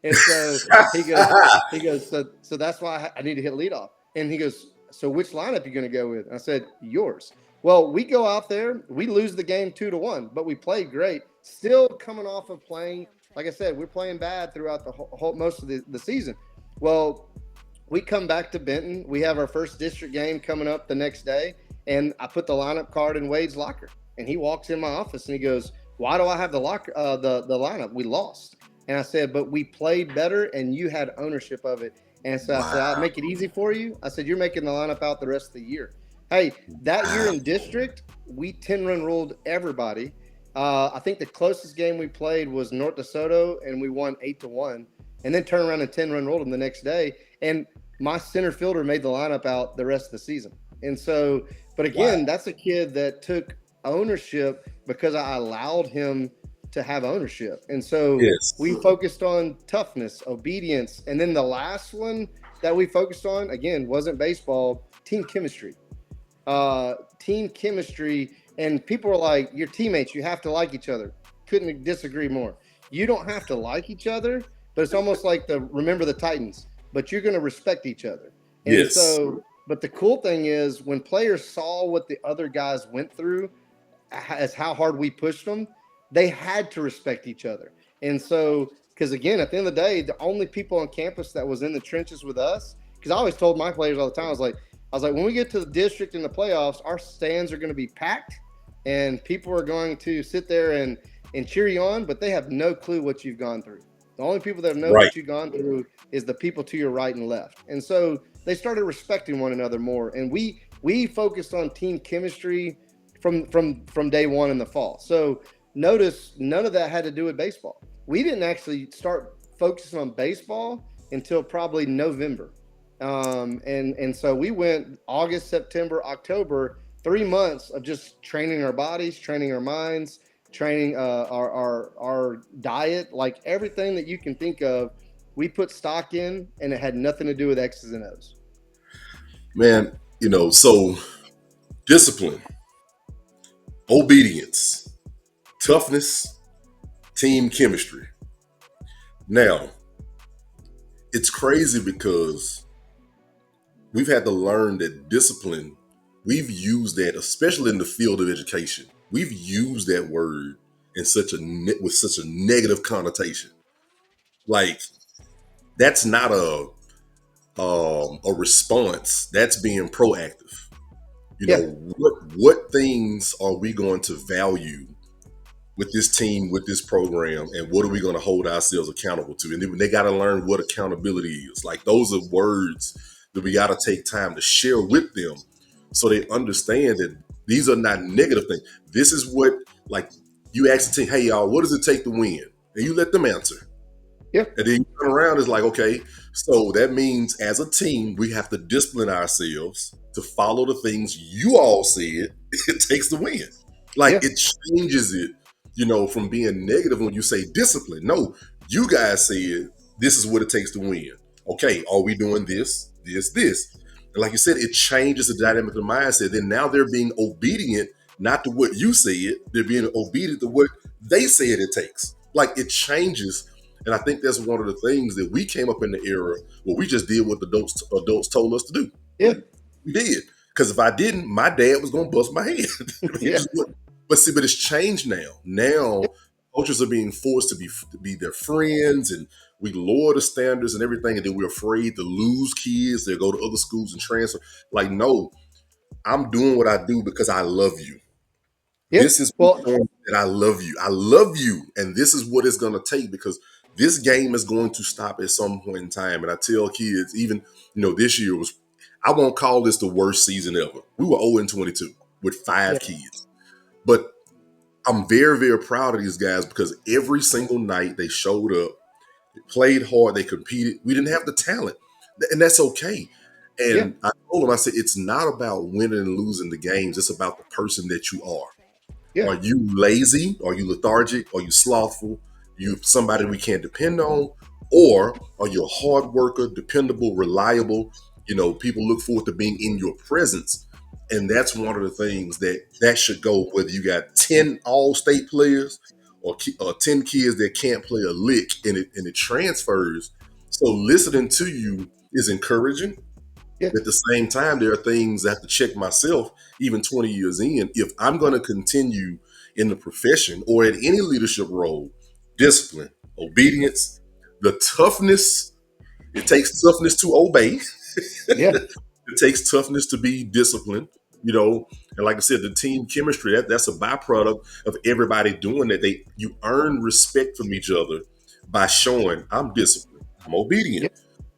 Speaker 2: and so he goes, so that's why I need to hit leadoff. And he goes, so which lineup are you gonna go with? And I said, yours. Well, we go out there, we lose the game 2-1, but we played great. Still coming off of playing, like I said, we're playing bad throughout the whole most of the season. Well, we come back to Benton. We have our first district game coming up the next day, and I put the lineup card in Wade's locker, and he walks in my office and he goes, "Why do I have the locker the lineup? We lost." And I said, "But we played better, and you had ownership of it." And so I said, "I'll
Speaker 1: Wow.
Speaker 2: make it easy for you." I said, "You're making the lineup out the rest of the year." Hey, that year
Speaker 1: Wow.
Speaker 2: in district, we 10-run ruled everybody. I think the closest game we played was North DeSoto, and we won 8-1, and then turned around and 10-run rolled them the next day. And my center fielder made the lineup out the rest of the season. And so, but
Speaker 1: Wow.
Speaker 2: again, that's a kid that took ownership because I allowed him to have ownership. And so we
Speaker 1: Yes.
Speaker 2: focused on toughness, obedience. And then the last one that we focused on, again, wasn't baseball, team chemistry. Team chemistry. And people are like, your teammates, you have to like each other. Couldn't disagree more. You don't have to like each other, but it's almost like the remember the Titans, but you're going to respect each other. And
Speaker 1: Yes.
Speaker 2: so, but the cool thing is when players saw what the other guys went through, as how hard we pushed them, they had to respect each other. And so, because again, at the end of the day, the only people on campus that was in the trenches with us, because I always told my players all the time, I was like, when we get to the district in the playoffs, our stands are going to be packed, and people are going to sit there and cheer you on, but they have no clue what you've gone through. The only people that know
Speaker 1: Right.
Speaker 2: what you've gone through is the people to your right and left. And so they started respecting one another more. And we focused on team chemistry from day one in the fall. So notice none of that had to do with baseball. We didn't actually start focusing on baseball until probably November. And so we went August, September, October, 3 months of just training our bodies, training our minds, training our diet, like everything that you can think of. We put stock in, and it had nothing to do with X's and O's.
Speaker 1: Man, so discipline, obedience, toughness, team chemistry. Now, it's crazy because we've had to learn that discipline, we've used that, especially in the field of education. We've used that word in with such a negative connotation. Like that's not a response. That's being proactive.
Speaker 2: Yeah,
Speaker 1: What things are we going to value with this team, with this program, and what are we going to hold ourselves accountable to? And then they got to learn what accountability is. Like those are words that we got to take time to share with them, so they understand that these are not negative things. This is what, like, you ask the team, "Hey y'all, what does it take to win?" And you let them answer.
Speaker 2: yeah,
Speaker 1: And then you turn around, it's like, okay, so that means as a team, we have to discipline ourselves to follow the things you all said it takes to win. Like
Speaker 2: yeah,
Speaker 1: it changes it, from being negative when you say discipline. No, you guys said this is what it takes to win. Okay, are we doing this, this, this? And like you said, it changes the dynamic of the mindset. Then now they're being obedient, not to what you said, they're being obedient to what they said it takes. Like it changes, and I think that's one of the things that we came up in the era where we just did what the adults told us to do.
Speaker 2: yeah,
Speaker 1: We did. Because if I didn't, my dad was going to bust my head. He
Speaker 2: yeah,
Speaker 1: just wouldn't. But see, but it's changed now. Now, coaches are being forced to be their friends, and we lower the standards and everything, and then we're afraid to lose kids. They go to other schools and transfer. Like, no, I'm doing what I do because I love you.
Speaker 2: yeah.
Speaker 1: This is
Speaker 2: Well,
Speaker 1: showing that I love you. I love you. And this is what it's going to take because this game is going to stop at some point in time. And I tell kids, even, this year was, I won't call this the worst season ever. We were 0-22 with
Speaker 2: yeah,
Speaker 1: 5 kids. But I'm very, very proud of these guys because every single night they showed up, they played hard, they competed. We didn't have the talent. And that's okay.
Speaker 2: yeah,
Speaker 1: And I told them, I said, it's not about winning and losing the games. It's about the person that you are.
Speaker 2: yeah,
Speaker 1: Are you lazy? Are you lethargic? Are you slothful? You somebody we can't depend on? Or are you a hard worker, dependable, reliable? People look forward to being in your presence. And that's one of the things that should go, whether you got 10 all-state players or 10 kids that can't play a lick, and it transfers. So listening to you is encouraging.
Speaker 2: Yeah.
Speaker 1: At the same time, there are things I have to check myself, even 20 years in. If I'm going to continue in the profession or in any leadership role, discipline, obedience, the toughness, it takes toughness to obey.
Speaker 2: Yeah.
Speaker 1: It takes toughness to be disciplined, and like I said, the team chemistry, that's a byproduct of everybody doing that. You earn respect from each other by showing I'm disciplined, I'm
Speaker 2: Yeah.
Speaker 1: obedient,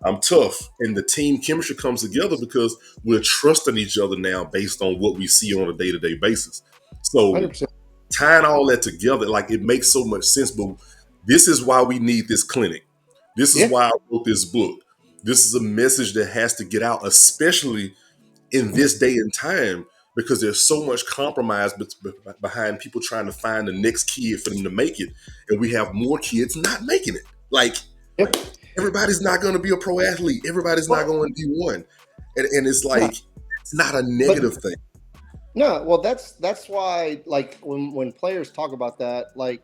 Speaker 1: I'm tough, and the team chemistry comes together because we're trusting each other now based on what we see on a day-to-day basis. So
Speaker 2: 100%.
Speaker 1: tying all that together, like, it makes so much sense. But this is why we need this clinic. This is
Speaker 2: Yeah.
Speaker 1: why I wrote this book. This is a message that has to get out, especially in this day and time, because there's so much compromise behind people trying to find the next kid for them to make it, and we have more kids not making it. Like,
Speaker 2: Yeah.
Speaker 1: everybody's not going to be a pro athlete. Everybody's not
Speaker 2: Well,
Speaker 1: going to be one, and it's
Speaker 2: no,
Speaker 1: like, it's not a
Speaker 2: but
Speaker 1: negative thing.
Speaker 2: no, well, that's why, like, when players talk about that, like,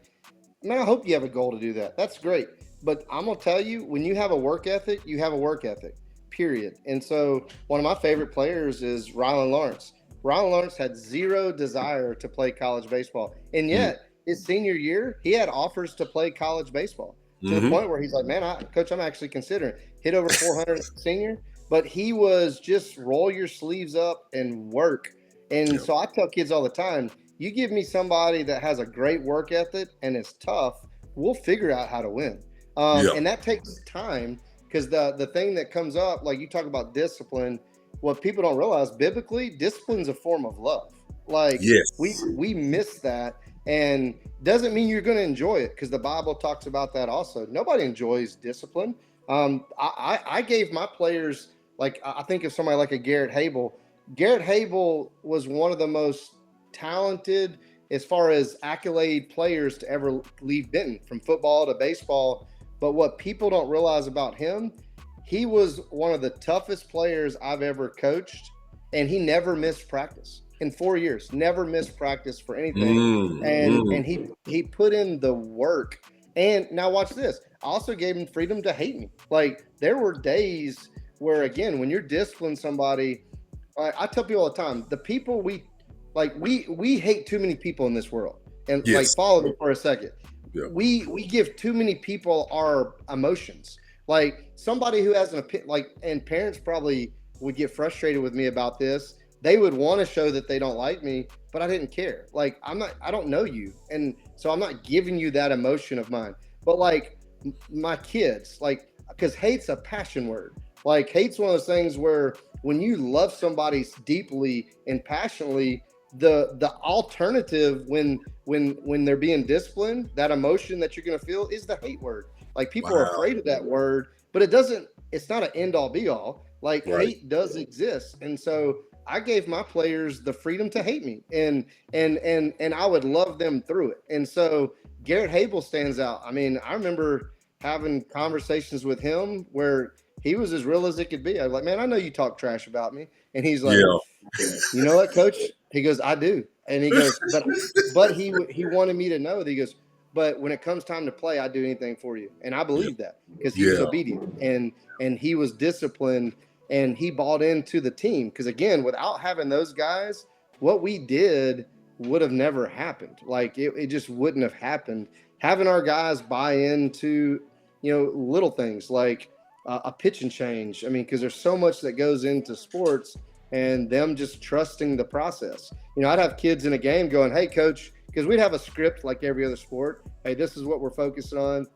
Speaker 2: man, I hope you have a goal to do that. That's great. But I'm gonna tell you, when you have a work ethic, you have a work ethic. Period. And so one of my favorite players is Rylan Lawrence. Rylan Lawrence had zero desire to play college baseball. And
Speaker 1: Mm-hmm.
Speaker 2: yet, his senior year, he had offers to play college baseball to the
Speaker 1: Mm-hmm.
Speaker 2: point where he's like, man, coach, I'm actually considering hit over 400 senior. But he was just roll your sleeves up and work. And
Speaker 1: Yeah.
Speaker 2: so I tell kids all the time, you give me somebody that has a great work ethic and is tough, we'll figure out how to win.
Speaker 1: Yeah.
Speaker 2: And that takes time, because the thing that comes up, like you talk about discipline, what people don't realize, biblically, discipline's a form of love. Like, we
Speaker 1: Yes.
Speaker 2: we miss that, and doesn't mean you're going to enjoy it, because the Bible talks about that also. Nobody enjoys discipline. I gave my players, like, I think of somebody like a Garrett Hable. Garrett Hable was one of the most talented, as far as accolade players to ever leave Benton, from football to baseball. But what people don't realize about him, he was one of the toughest players I've ever coached, and he never missed practice in 4 years. Never missed practice for anything, and
Speaker 1: Mm-hmm.
Speaker 2: he put in the work. And now watch this. I also gave him freedom to hate me. Like, there were days where, again, when you're disciplining somebody, I tell people all the time, the people we hate too many people in this world. And, like,
Speaker 1: Yes.
Speaker 2: follow me for a second.
Speaker 1: Yeah.
Speaker 2: We give too many people our emotions. Like, somebody who has an opinion, like, and parents probably would get frustrated with me about this. They would want to show that they don't like me, but I didn't care. Like, I don't know you, and so I'm not giving you that emotion of mine. But, like, my kids, like, because hate's a passion word. Like, hate's one of those things where when you love somebody deeply and passionately, the alternative, when they're being disciplined, that emotion that you're going to feel is the hate word. Like, people are
Speaker 1: Wow.
Speaker 2: afraid of that word, but it's not an end all be all. Like,
Speaker 1: Right.
Speaker 2: hate does exist. And so I gave my players the freedom to hate me, and I would love them through it. And so Garrett Hable stands out. I mean, I remember having conversations with him where he was as real as it could be. I was like, man, I know you talk trash about me. And he's like,
Speaker 1: Yeah.
Speaker 2: you know what, coach? He goes, I do. And he goes, but he wanted me to know that, he goes, but when it comes time to play, I do anything for you. And I
Speaker 1: Yeah.
Speaker 2: believe that, because he was
Speaker 1: Yeah.
Speaker 2: obedient, and he was disciplined, and he bought into the team. Because, again, without having those guys, what we did would have never happened. Like, it just wouldn't have happened. Having our guys buy into, little things like a pitch and change. I mean, because there's so much that goes into sports, and them just trusting the process. I'd have kids in a game going, hey, coach, because we'd have a script like every other sport. Hey, this is what we're focusing on.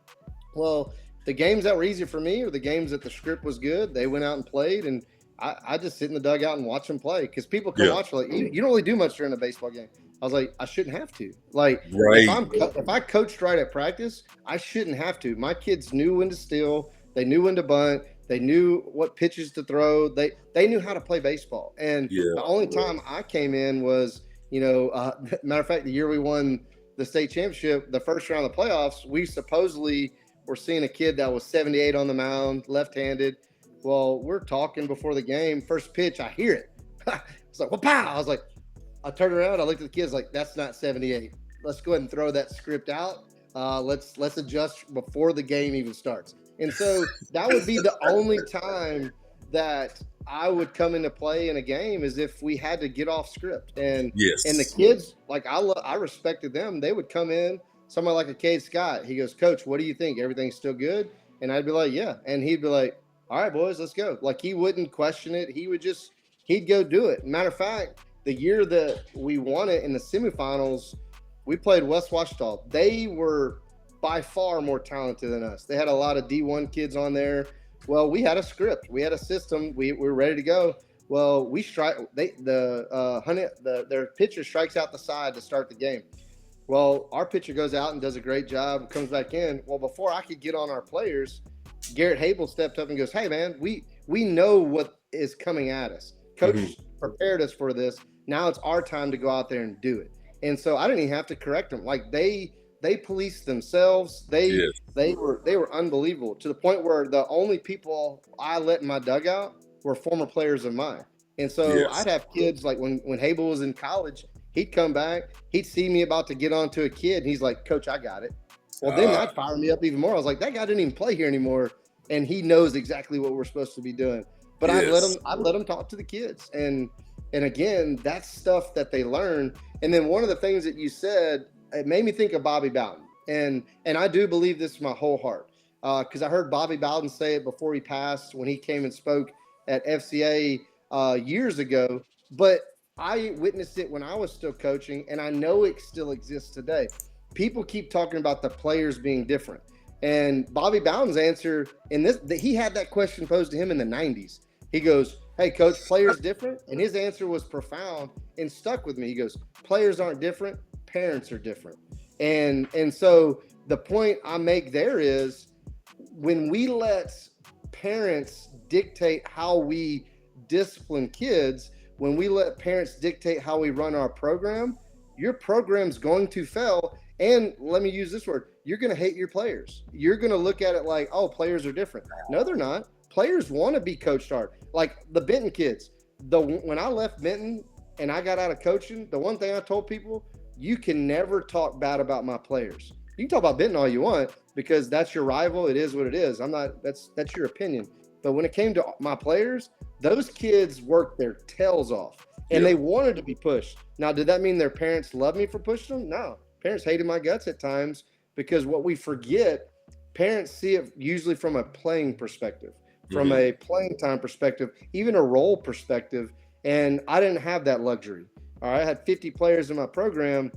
Speaker 2: Well, the games that were easy for me, or the games that the script was good, they went out and played, and I just sit in the dugout and watch them play, because people come
Speaker 1: Yeah.
Speaker 2: watch, like, you don't really do much during a baseball game. I was like, I shouldn't have to. Like,
Speaker 1: Right.
Speaker 2: if I coached right at practice, I shouldn't have to. My kids knew when to steal, they knew when to bunt, they knew what pitches to throw. They knew how to play baseball. And
Speaker 1: Yeah.
Speaker 2: the only time I came in was, matter of fact, the year we won the state championship, the first round of the playoffs, we supposedly were seeing a kid that was 78 on the mound, left-handed. Well, we're talking before the game. First pitch, I hear it. It's like, well, pow! I was like, I turned around, I looked at the kids like, that's not 78. Let's go ahead and throw that script out. Let's adjust before the game even starts. And so that would be the only time that I would come into play in a game is if we had to get off script. And the
Speaker 1: Yes.
Speaker 2: kids, like I respected them. They would come in, somebody like a Cade Scott. He goes, Coach, what do you think? Everything's still good? And I'd be like, yeah. And he'd be like, all right, boys, let's go. Like he wouldn't question it. He'd go do it. Matter of fact, the year that we won it in the semifinals, we played West Washita. They were by far more talented than us. They had a lot of D1 kids on there. Well, we had a script, we had a system, we were ready to go. Well, we strike. Their pitcher strikes out the side to start the game. Well, our pitcher goes out and does a great job, comes back in. Well, before I could get on our players, Garrett Hable stepped up and goes, "Hey, man, we know what is coming at us. Coach
Speaker 1: Mhm.
Speaker 2: prepared us for this. Now it's our time to go out there and do it." And so I didn't even have to correct them. Like they policed themselves. They
Speaker 1: Yes.
Speaker 2: they were unbelievable to the point where the only people I let in my dugout were former players of mine. And so
Speaker 1: Yes.
Speaker 2: I'd have kids like when Hable was in college, he'd come back, he'd see me about to get onto a kid, and he's like, "Coach, I got it." Well, then
Speaker 1: Ah,
Speaker 2: that fired me up even more. I was like, that guy didn't even play here anymore, and he knows exactly what we're supposed to be doing. But
Speaker 1: yes.
Speaker 2: I'd let him talk to the kids, and again, that's stuff that they learn. And then one of the things that you said, it made me think of Bobby Bowden, and I do believe this with my whole heart, because I heard Bobby Bowden say it before he passed when he came and spoke at FCA years ago, but I witnessed it when I was still coaching, and I know it still exists today. People keep talking about the players being different. And Bobby Bowden's answer in this, he had that question posed to him in the 90s. He goes, "Hey, coach, players different?" And his answer was profound and stuck with me. He goes, "Players aren't different, parents are different." And so the point I make there is when we let parents dictate how we discipline kids, when we let parents dictate how we run our program, your program's going to fail. And let me use this word, you're going to hate your players. You're going to look at it like, oh, players are different. No, they're not. Players want to be coached hard. Like the Benton kids, when I left Benton and I got out of coaching, the one thing I told people, you can never talk bad about my players. You can talk about Benton all you want because that's your rival. It is what it is. I'm not. That's your opinion. But when it came to my players, those kids worked their tails off and
Speaker 1: Yeah.
Speaker 2: they wanted to be pushed. Now, did that mean their parents loved me for pushing them? No. Parents hated my guts at times because what we forget, parents see it usually from a playing perspective, from
Speaker 1: Hmm.
Speaker 2: a playing time perspective, even a role perspective. And I didn't have that luxury. All right. I had 50 players in my program.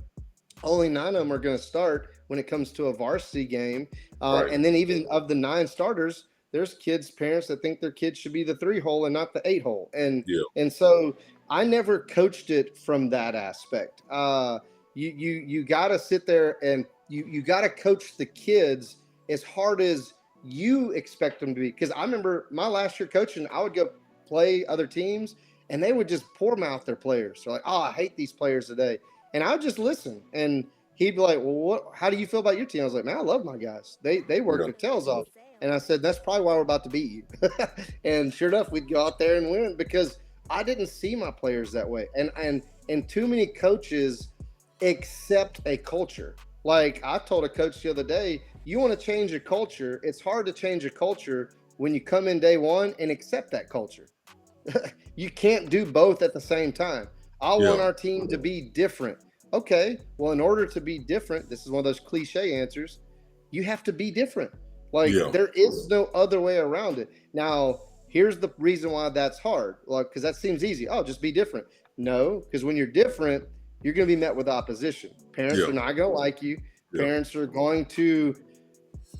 Speaker 2: Only 9 of them are going to start when it comes to a varsity game.
Speaker 1: Right.
Speaker 2: And then even of the 9 starters, there's kids, parents that think their kids should be the 3 hole and not the 8 hole.
Speaker 1: Yeah.
Speaker 2: And so I never coached it from that aspect. You got to sit there and you got to coach the kids as hard as you expect them to be. Because I remember my last year coaching, I would go play other teams and they would just poor mouth their players. So like, oh, I hate these players today. And I would just listen. And he'd be like, well, what? How do you feel about your team? I was like, man, I love my guys. They work
Speaker 1: Yeah.
Speaker 2: their tails off. And I said, that's probably why we're about to beat you. And sure enough, we'd go out there and win because I didn't see my players that way. And too many coaches accept a culture. Like I told a coach the other day, you want to change a culture. It's hard to change a culture when you come in day one and accept that culture. You can't do both at the same time. I want
Speaker 1: Yeah.
Speaker 2: our team to be different. Okay, well, in order to be different, this is one of those cliche answers. You have to be different. Like
Speaker 1: Yeah.
Speaker 2: there is no other way around it. Now, here's the reason why that's hard. Like, because that seems easy. Oh, just be different. No, because when you're different, you're going to be met with opposition. Parents
Speaker 1: Yeah.
Speaker 2: are not going to like you.
Speaker 1: Yeah.
Speaker 2: Parents are going to,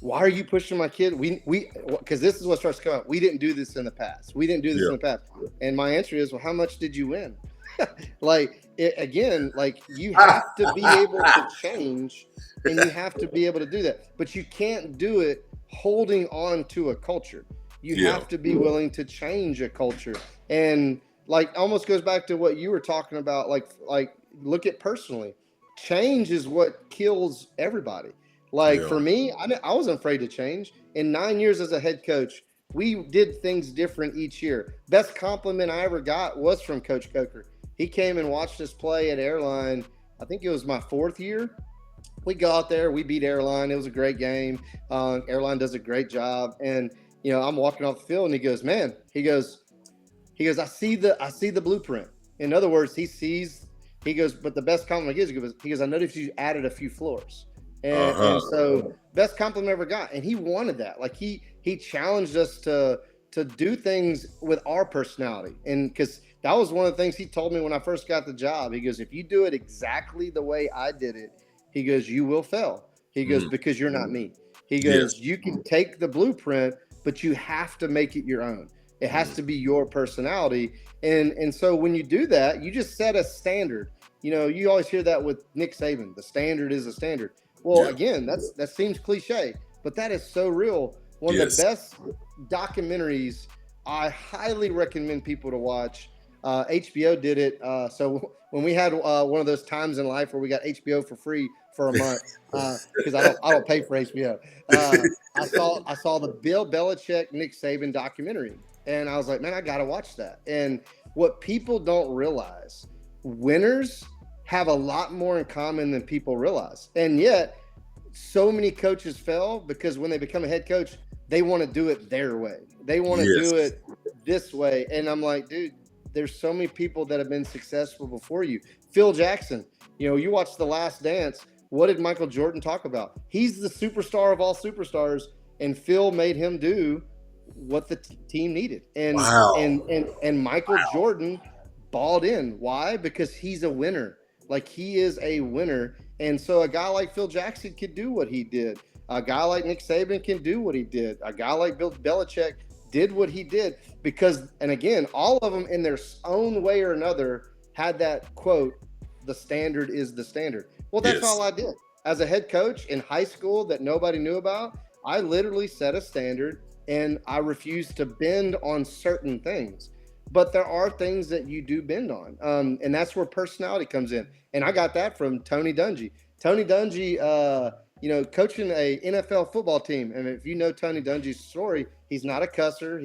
Speaker 2: why are you pushing my kid? We because this is what starts to come out. We didn't do this in the past. We didn't do this
Speaker 1: Yeah.
Speaker 2: in the past. And my answer is, well, how much did you win? Like it, again, like you have to be able to change, and you have to be able to do that. But you can't do it holding on to a culture. You
Speaker 1: Yeah.
Speaker 2: have to be willing to change a culture, and like almost goes back to what you were talking about. Like look at personally, change is what kills everybody. Like
Speaker 1: Yeah.
Speaker 2: for me, I wasn't afraid to change. In 9 years as a head coach, We did things different each year. Best compliment I ever got was from Coach Coker. He came and watched us play at Airline. I think it was my 4th year. We go out there, we beat Airline. It was a great game. Airline does a great job, and I'm walking off the field, and he goes, "Man," he goes, I see the blueprint. In other words, he sees. He goes, but the best compliment he goes, I noticed you added a few floors, and
Speaker 1: Uh-huh.
Speaker 2: so best compliment I ever got, and he wanted that. Like he challenged us to do things with our personality, and because that was one of the things he told me when I first got the job. He goes, if you do it exactly the way I did it, he goes, you will fail. He goes,
Speaker 1: Mm.
Speaker 2: because you're not me. He
Speaker 1: Yes.
Speaker 2: goes, you can take the blueprint, but you have to make it your own. It has
Speaker 1: Mm.
Speaker 2: to be your personality. And so when you do that, you just set a standard. You always hear that with Nick Saban. The standard is a standard. Well,
Speaker 1: Yeah.
Speaker 2: again, that seems cliche, but that is so real. One of the
Speaker 1: Yes.
Speaker 2: best documentaries I highly recommend people to watch. HBO did it. So when we had one of those times in life where we got HBO for free for a month, because I don't pay for HBO. I saw the Bill Belichick Nick Saban documentary, and I was like, man, I gotta watch that. And what people don't realize, winners have a lot more in common than people realize, and yet so many coaches fail because when they become a head coach, they want to do it their way. They want to do
Speaker 1: Yes.
Speaker 2: it this way. And I'm like, dude, there's so many people that have been successful before you. Phil Jackson, you watch The Last Dance. What did Michael Jordan talk about? He's the superstar of all superstars, and Phil made him do what the team needed. And
Speaker 1: Wow.
Speaker 2: and and and Michael Jordan balled in. Why? Because he's a winner. Like he is a winner. And so a guy like Phil Jackson could do what he did. A guy like Nick Saban can do what he did. A guy like Bill Belichick did what he did because, and again, all of them in their own way or another had that quote, the standard is the standard. Well, that's
Speaker 1: Yes.
Speaker 2: all I did. As a head coach in high school that nobody knew about, I literally set a standard and I refused to bend on certain things. But there are things that you do bend on. And that's where personality comes in. And I got that from Tony Dungy. Tony Dungy, coaching a NFL football team. And if you know Tony Dungy's story, he's not a cusser.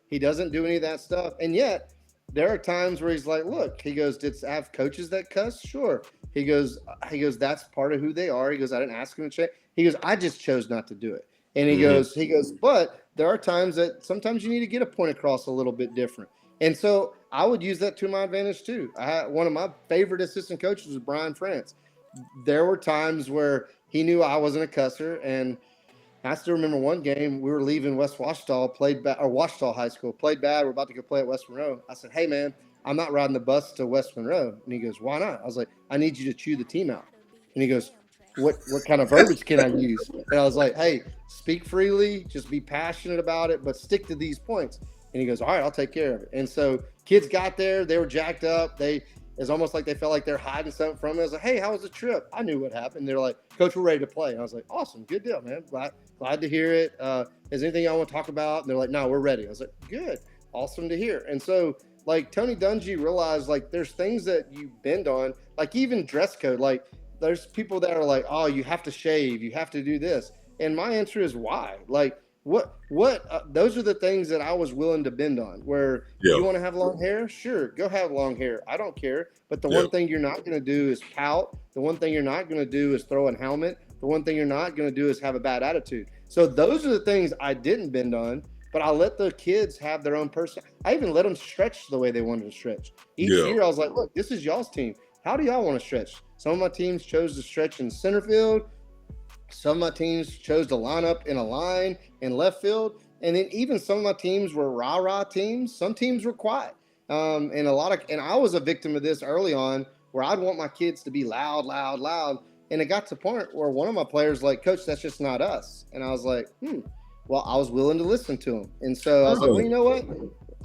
Speaker 2: He doesn't do any of that stuff. And yet there are times where he's like, look, he goes, did I have coaches that cuss? Sure. He goes, that's part of who they are. He goes, I didn't ask him to change. He goes, I just chose not to do it. And he
Speaker 1: Hmm.
Speaker 2: goes, he goes, but there are times that sometimes you need to get a point across a little bit different. And so I would use that to my advantage too. One of my favorite assistant coaches was Brian France. There were times where he knew I wasn't a cusser, and I still remember one game we were leaving West Washita, played bad, or Washita High School, played bad. We're about to go play at West Monroe. I said, "Hey man, I'm not riding the bus to West Monroe." And he goes, "Why not?" I was like, "I need you to chew the team out." And he goes, "What kind of verbiage can I use?" And I was like, "Hey, speak freely, just be passionate about it, but stick to these points." And he goes, "All right, I'll take care of it." And so kids got there, they were jacked up. It's almost like they felt like they're hiding something from me. I was like, "Hey, how was the trip?" I knew what happened. They're like, "Coach, we're ready to play." And I was like, "Awesome, good deal, man. Glad to hear it. Is there anything y'all want to talk about?" And they're like, "No, we're ready." I was like, "Good, awesome to hear." And so, like Tony Dungy realized, like there's things that you bend on, like even dress code. Like there's people that are like, "Oh, you have to shave, you have to do this," and my answer is why. Like what? Those are the things that I was willing to bend on. Where
Speaker 1: Yeah.
Speaker 2: you want to have long hair, sure, go have long hair. I don't care. But the
Speaker 1: Yeah.
Speaker 2: one thing you're not going to do is pout. The one thing you're not going to do is throw a helmet. The one thing you're not going to do is have a bad attitude. So those are the things I didn't bend on, but I let the kids have their own person. I even let them stretch the way they wanted to stretch. Each
Speaker 1: Yeah.
Speaker 2: year I was like, look, this is y'all's team. How do y'all want to stretch? Some of my teams chose to stretch in center field. Some of my teams chose to line up in a line in left field. And then even some of my teams were rah-rah teams. Some teams were quiet. And I was a victim of this early on where I'd want my kids to be loud, loud, loud. And it got to the point where one of my players was like, Coach, that's just not us. And I was like, well, I was willing to listen to him. And so I was like, well, you know what?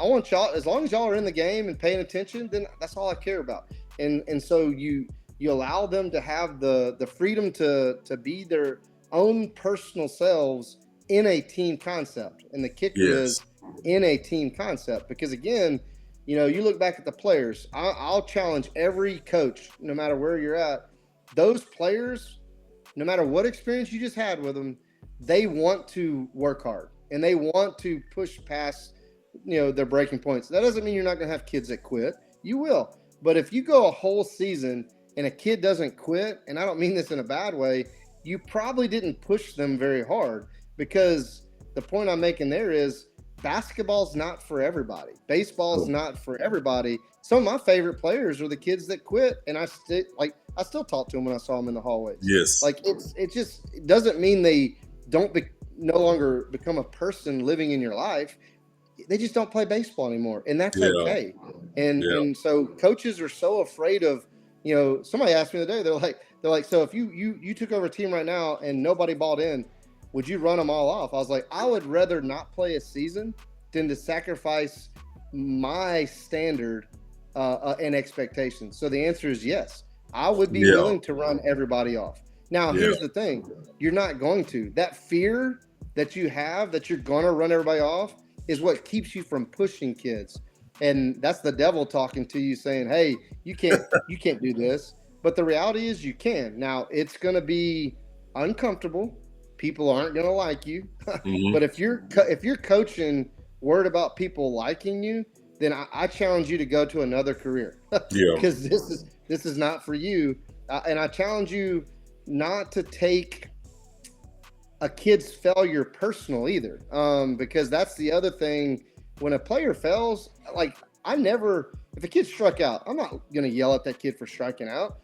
Speaker 2: I want y'all, as long as y'all are in the game and paying attention, then that's all I care about. And so you allow them to have the freedom to be their own personal selves in a team concept. And the kicker
Speaker 1: Yes.
Speaker 2: is in a team concept because again, you look back at the players. I'll challenge every coach, no matter where you're at. Those players, no matter what experience you just had with them, they want to work hard. and they want to push past, their breaking points. That doesn't mean you're not going to have kids that quit. You will. But if you go a whole season and a kid doesn't quit, and I don't mean this in a bad way, you probably didn't push them very hard, because the point I'm making there is basketball's not for everybody. Baseball's
Speaker 1: Oh,
Speaker 2: not for everybody. Some of my favorite players are the kids that quit, and I still talk to them when I saw them in the hallways.
Speaker 1: yes.
Speaker 2: Like it doesn't mean they don't no longer become a person living in your life. They just don't play baseball anymore, and that's
Speaker 1: Yeah.
Speaker 2: okay. And
Speaker 1: Yeah.
Speaker 2: and so coaches are so afraid of, somebody asked me the other day, they're like, so if you took over a team right now and nobody bought in, would you run them all off? I was like, I would rather not play a season than to sacrifice my standard and expectations. So the answer is yes. I would be
Speaker 1: Yeah.
Speaker 2: willing to run everybody off. Now,
Speaker 1: Yeah.
Speaker 2: here's the thing: you're not going to. That fear that you have that you're going to run everybody off is what keeps you from pushing kids. And that's the devil talking to you, saying, "Hey, you can't do this." But the reality is, you can. Now, it's going to be uncomfortable. People aren't going to like you.
Speaker 1: Hmm.
Speaker 2: But if you're coaching worried about people liking you, then I challenge you to go to another career,
Speaker 1: Yeah.
Speaker 2: because this is not for you. And I challenge you not to take a kid's failure personal either, because that's the other thing. When a player fails, like, if a kid struck out, I'm not going to yell at that kid for striking out.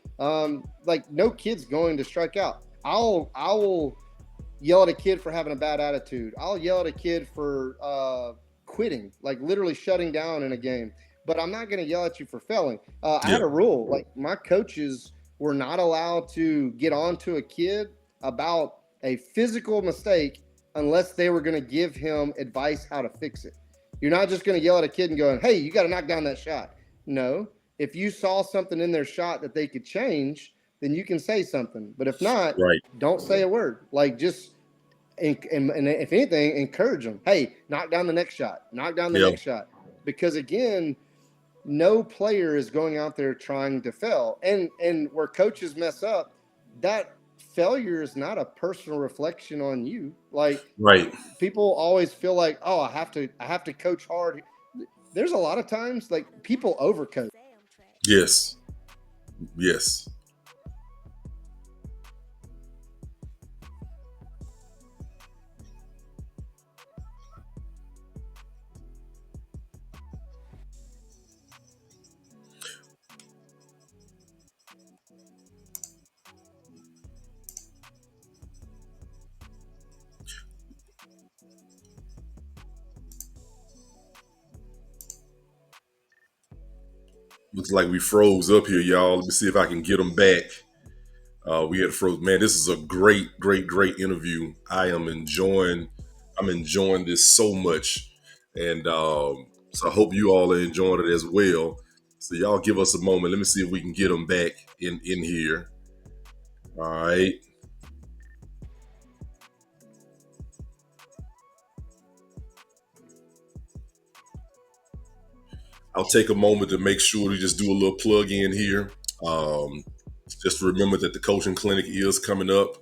Speaker 2: Like, no kid's going to strike out. I will yell at a kid for having a bad attitude. I'll yell at a kid for quitting, like literally shutting down in a game. But I'm not going to yell at you for failing. I
Speaker 1: Yeah.
Speaker 2: had a rule, like, my coaches were not allowed to get on to a kid about a physical mistake unless they were going to give him advice how to fix it. You're not just going to yell at a kid and going, "Hey, you got to knock down that shot." No. If you saw something in their shot that they could change, then you can say something. But if not,
Speaker 1: Right.
Speaker 2: don't say a word. Like, just and if anything, encourage them. Hey, knock down the next shot. Knock down the
Speaker 1: Yeah.
Speaker 2: next shot. Because again, no player is going out there trying to fail. And where coaches mess up, that failure is not a personal reflection on you. Like,
Speaker 1: Right.
Speaker 2: people always feel like, oh, I have to coach hard. There's a lot of times, like, people overcoach.
Speaker 1: Yes. Yes. Looks like we froze up here, y'all. Let me see if I can get them back. We had froze. Man, this is a great, great, great interview. I'm enjoying this so much, and so I hope you all are enjoying it as well. So y'all give us a moment. Let me see if we can get them back in here. All right. I'll take a moment to make sure to just do a little plug in here. Um, just remember that the coaching clinic is coming up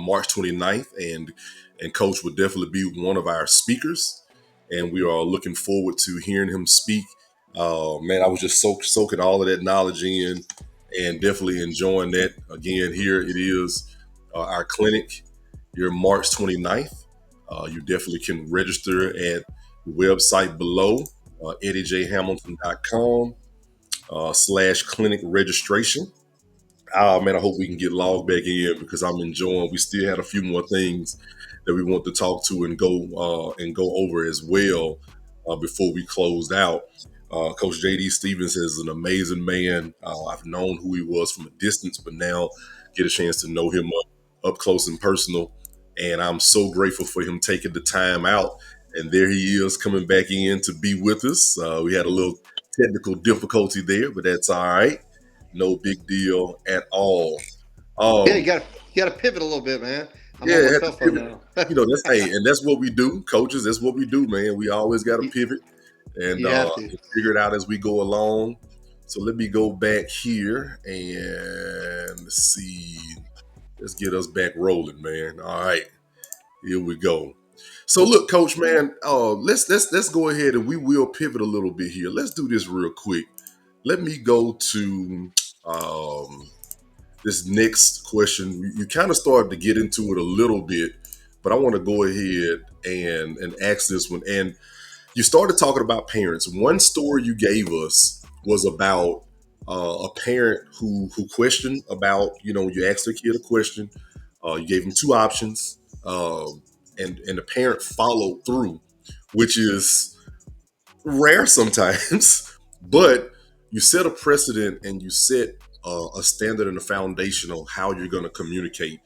Speaker 1: March 29th, and Coach would definitely be one of our speakers, and we are looking forward to hearing him speak. Man, I was just soaking all of that knowledge in, and definitely enjoying that. Again, here it is, our clinic here March 29th. You definitely can register at the website below, eddiejhamilton.com / clinic registration. Oh man, I hope we can get logged back in because I'm enjoying. We still had a few more things that we want to talk to and go over as well before we closed out. Coach JD Stevens is an amazing man. I've known who he was from a distance, but now get a chance to know him up close and personal. And I'm so grateful for him taking the time out. And there he is coming back in to be with us. We had a little technical difficulty there, but that's all right. No big deal at all.
Speaker 2: Yeah,
Speaker 1: Um,
Speaker 2: you got to pivot a little bit, man. I'm
Speaker 1: yeah,
Speaker 2: on my
Speaker 1: had to
Speaker 2: cell phone
Speaker 1: pivot.
Speaker 2: now.
Speaker 1: That's and that's what we do, coaches. That's what we do, man. We always got to
Speaker 2: you,
Speaker 1: pivot and
Speaker 2: you have to.
Speaker 1: figure it out as we go along. So let me go back here and let's see. Let's get us back rolling, man. All right, here we go. So look, Coach, man, let's go ahead and we will pivot a little bit here. Let's do this real quick. Let me go to um, this next question. You kind of started to get into it a little bit, but I want to go ahead and ask this one. And you started talking about parents. One story you gave us was about a parent who questioned about, you asked their kid a question, you gave them two options, and the parent followed through, which is rare sometimes, but you set a precedent and you set a standard and a foundation on how you're going to communicate,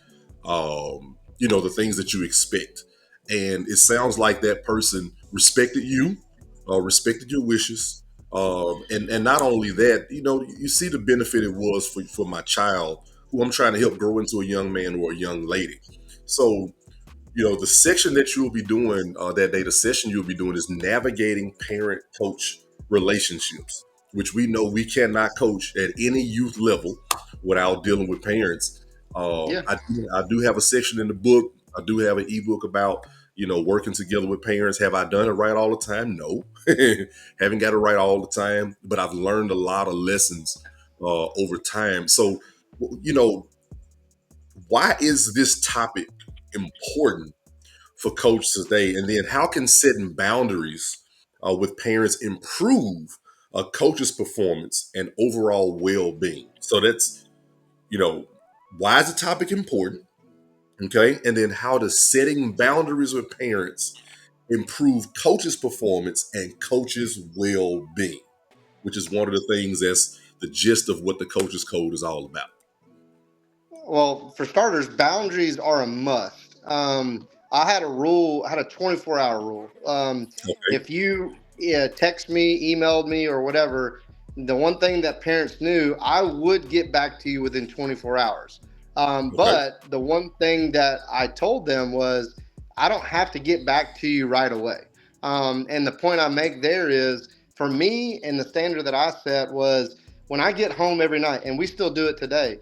Speaker 1: the things that you expect. And it sounds like that person respected you, respected your wishes. And not only that, you see the benefit it was for my child who I'm trying to help grow into a young man or a young lady. So the section that you'll be doing that day, the session you'll be doing is navigating parent coach relationships, which we know we cannot coach at any youth level without dealing with parents.
Speaker 2: Yeah.
Speaker 1: I do have a section in the book. I do have an ebook about, working together with parents. Have I done it right all the time? No, haven't got it right all the time, but I've learned a lot of lessons over time. So, you know, why is this topic important for coaches today? And then how can setting boundaries with parents improve a coach's performance and overall well-being? So that's, you know, why is the topic important? Okay. And then how does setting boundaries with parents improve coaches' performance and coaches' well-being, which is one of the things that's the gist of what the coaches code is all about.
Speaker 2: Well, for starters, boundaries are a must. I had a rule, I had a 24-hour rule.
Speaker 1: Okay.
Speaker 2: If you text me, emailed me, or whatever, the one thing that parents knew, I would get back to you within 24 hours.
Speaker 1: Okay.
Speaker 2: But the one thing that I told them was, I don't have to get back to you right away. And the point I make there is, for me, and the standard that I set was, when I get home every night, and we still do it today.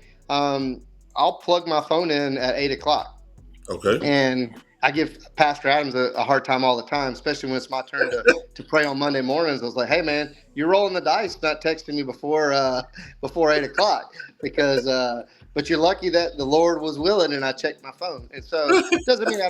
Speaker 2: I'll plug my phone in at 8 o'clock,
Speaker 1: Okay.
Speaker 2: and I give Pastor Adams a hard time all the time, especially when it's my turn to pray on Monday mornings. I was like, "Hey, man, you're rolling the dice, not texting me before 8 o'clock, because but you're lucky that the Lord was willing and I checked my phone." And so doesn't mean I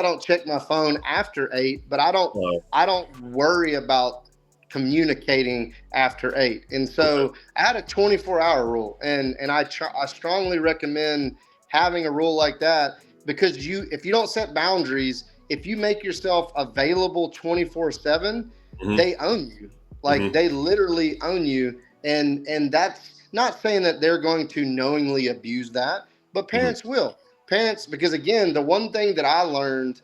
Speaker 2: don't check my phone after 8, but
Speaker 1: Uh,
Speaker 2: I don't worry about communicating after 8. And
Speaker 1: okay.
Speaker 2: so I had a 24-hour rule, and I strongly recommend having a rule like that, because if you don't set boundaries, if you make yourself available 24/7,
Speaker 1: Hmm.
Speaker 2: they own you. Like,
Speaker 1: Hmm.
Speaker 2: they literally own you. And that's not saying that they're going to knowingly abuse that, but
Speaker 1: Hmm.
Speaker 2: parents will. Parents, because again, the one thing that I learned,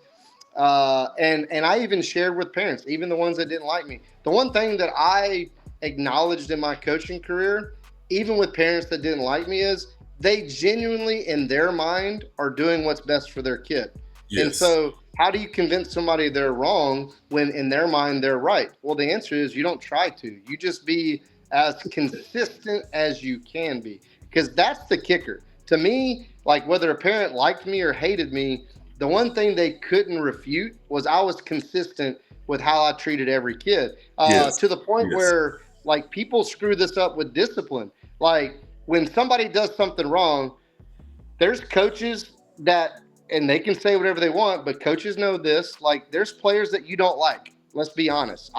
Speaker 2: and I even shared with parents, even the ones that didn't like me. The one thing that I acknowledged in my coaching career, even with parents that didn't like me, is they genuinely, in their mind, are doing what's best for their kid. And
Speaker 1: Yes.
Speaker 2: so, how do you convince somebody they're wrong when in their mind they're right? Well, the answer is, you don't try to. You just be as consistent as you can be, because that's the kicker. To me, like, whether a parent liked me or hated me, the one thing they couldn't refute was I was consistent with how I treated every kid,
Speaker 1: Yes.
Speaker 2: to the point
Speaker 1: Yes.
Speaker 2: where, like, people screw this up with discipline. Like, when somebody does something wrong, there's coaches that, and they can say whatever they want, but coaches know this. Like, there's players that you don't like. Let's be honest.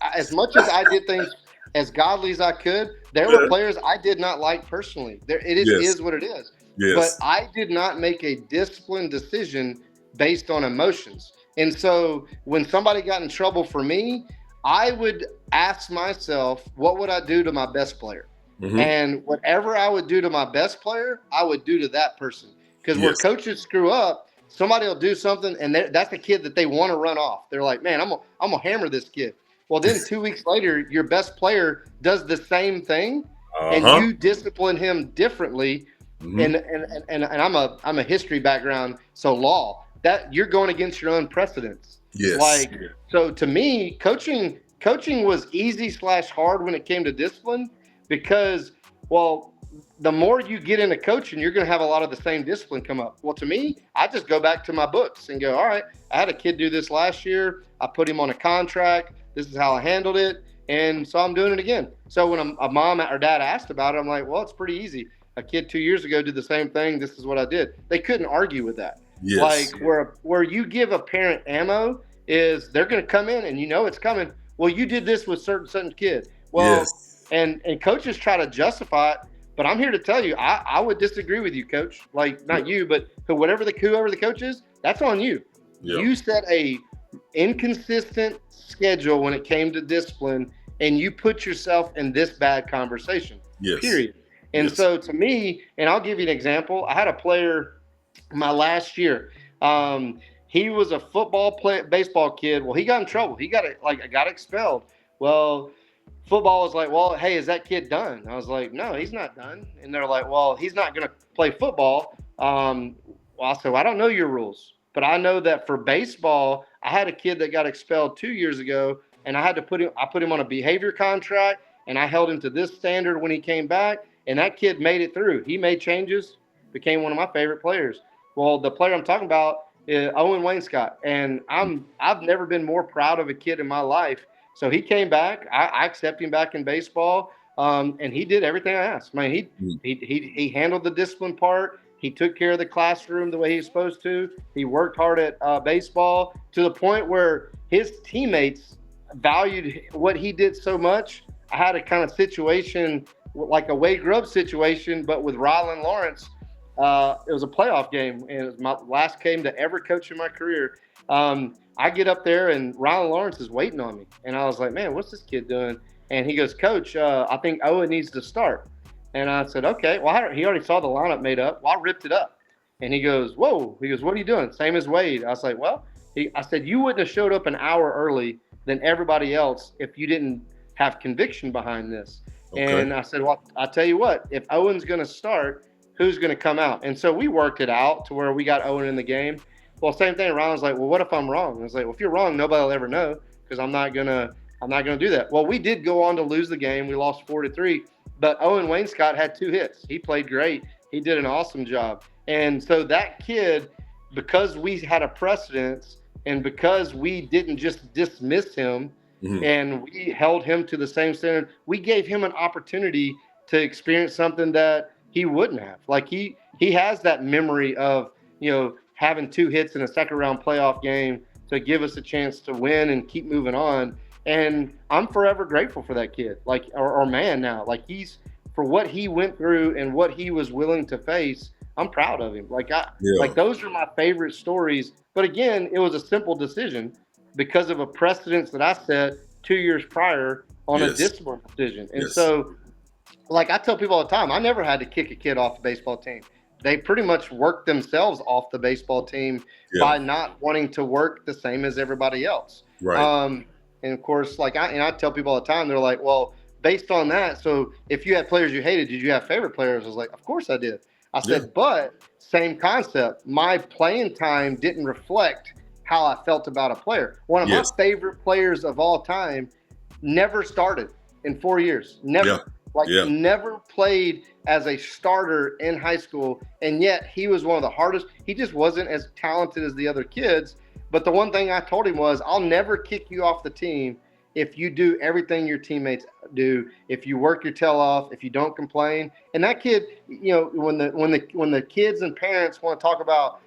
Speaker 2: As much as I did things as godly as I could, there were players I did not like personally. It just
Speaker 1: Yes.
Speaker 2: is what it is. But
Speaker 1: Yes.
Speaker 2: I did not make a disciplined decision based on emotions. And so when somebody got in trouble for me, I would ask myself, what would I do to my best player?
Speaker 1: Hmm.
Speaker 2: And whatever I would do to my best player, I would do to that person. Because where
Speaker 1: Yes.
Speaker 2: coaches screw up, somebody will do something, and that's a kid that they want to run off. They're like, man, I'm gonna hammer this kid. Well, then 2 weeks later, your best player does the same thing,
Speaker 1: Uh
Speaker 2: and
Speaker 1: huh.
Speaker 2: you discipline him differently.
Speaker 1: Hmm.
Speaker 2: And I'm a history background, so law, that you're going against your own precedents.
Speaker 1: Yes.
Speaker 2: Like, so to me, coaching was easy slash hard when it came to discipline, because, well, the more you get into coaching, you're going to have a lot of the same discipline come up. Well, to me, I just go back to my books and go, all right, I had a kid do this last year. I put him on a contract. This is how I handled it. And so I'm doing it again. So when a mom or dad asked about it, I'm like, well, it's pretty easy. A kid 2 years ago did the same thing. This is what I did. They couldn't argue with that. Like
Speaker 1: Yes.
Speaker 2: where you give a parent ammo is they're going to come in and you know it's coming. Well, you did this with certain kid. Well,
Speaker 1: Yes.
Speaker 2: and coaches try to justify it, but I'm here to tell you, I would disagree with you, coach. Like not you, but whoever the coach is, that's on you.
Speaker 1: Yeah.
Speaker 2: You set a inconsistent schedule when it came to discipline, and you put yourself in this bad conversation.
Speaker 1: Yes.
Speaker 2: Period. And
Speaker 1: Yes.
Speaker 2: so to me, and I'll give you an example. I had a player my last year. He was a baseball kid. Well, he got in trouble. Got expelled. Well, football was like, well, hey, is that kid done? I was like, no, he's not done. And they're like, well, he's not going to play football. Well, I said, well, I don't know your rules, but I know that for baseball, I had a kid that got expelled 2 years ago, and I put him on a behavior contract, and I held him to this standard when he came back, and that kid made it through. He made changes, became one of my favorite players. Well, the player I'm talking about is Owen Wainscott, and I've never been more proud of a kid in my life. So he came back. I accepted him back in baseball, and he did everything I asked. I mean, he handled the discipline part. He took care of the classroom the way he was supposed to. He worked hard at baseball to the point where his teammates valued what he did so much. I had a kind of situation like a Wade Grubb situation, but with Rylan Lawrence. It was a playoff game, and it was my last game to ever coach in my career. I get up there, and Rylan Lawrence is waiting on me. And I was like, man, what's this kid doing? And he goes, Coach, I think Owen needs to start. And I said, okay. Well, he already saw the lineup made up. Well, I ripped it up. And he goes, whoa. He goes, what are you doing? Same as Wade. I was like, well, I said, you wouldn't have showed up an hour early than everybody else if you didn't have conviction behind this. Okay. And I said, well, I'll tell you what, if Owen's going to start, who's going to come out? And so we worked it out to where we got Owen in the game. Well, same thing. Ryan's like, well, what if I'm wrong? I was like, well, if you're wrong, nobody will ever know because I'm not gonna do that. Well, we did go on to lose the game. We lost 4-3, but Owen Wainscott had 2 hits. He played great. He did an awesome job. And so that kid, because we had a precedence and because we didn't just dismiss him and we held him to the same standard, we gave him an opportunity to experience something that he wouldn't have. Like he has that memory of, having 2 hits in a second round playoff game to give us a chance to win and keep moving on. And I'm forever grateful for that kid, like, or man now, like he's, for what he went through and what he was willing to face, I'm proud of him. Like like those are my favorite stories. But again, it was a simple decision because of a precedence that I set 2 years prior on a discipline decision. And so, like I tell people all the time, I never had to kick a kid off the baseball team. They pretty much worked themselves off the baseball team by not wanting to work the same as everybody else.
Speaker 1: Right.
Speaker 2: And of course, like I tell people all the time, they're like, well, based on that, so if you had players you hated, did you have favorite players? I was like, of course I did. I said, but same concept. My playing time didn't reflect how I felt about a player. One of my favorite players of all time never started in 4 years. Never. Never played as a starter in high school, and yet he was one of the hardest. He just wasn't as talented as the other kids. But the one thing I told him was, I'll never kick you off the team if you do everything your teammates do, if you work your tail off, if you don't complain. And that kid, when the kids and parents want to talk about,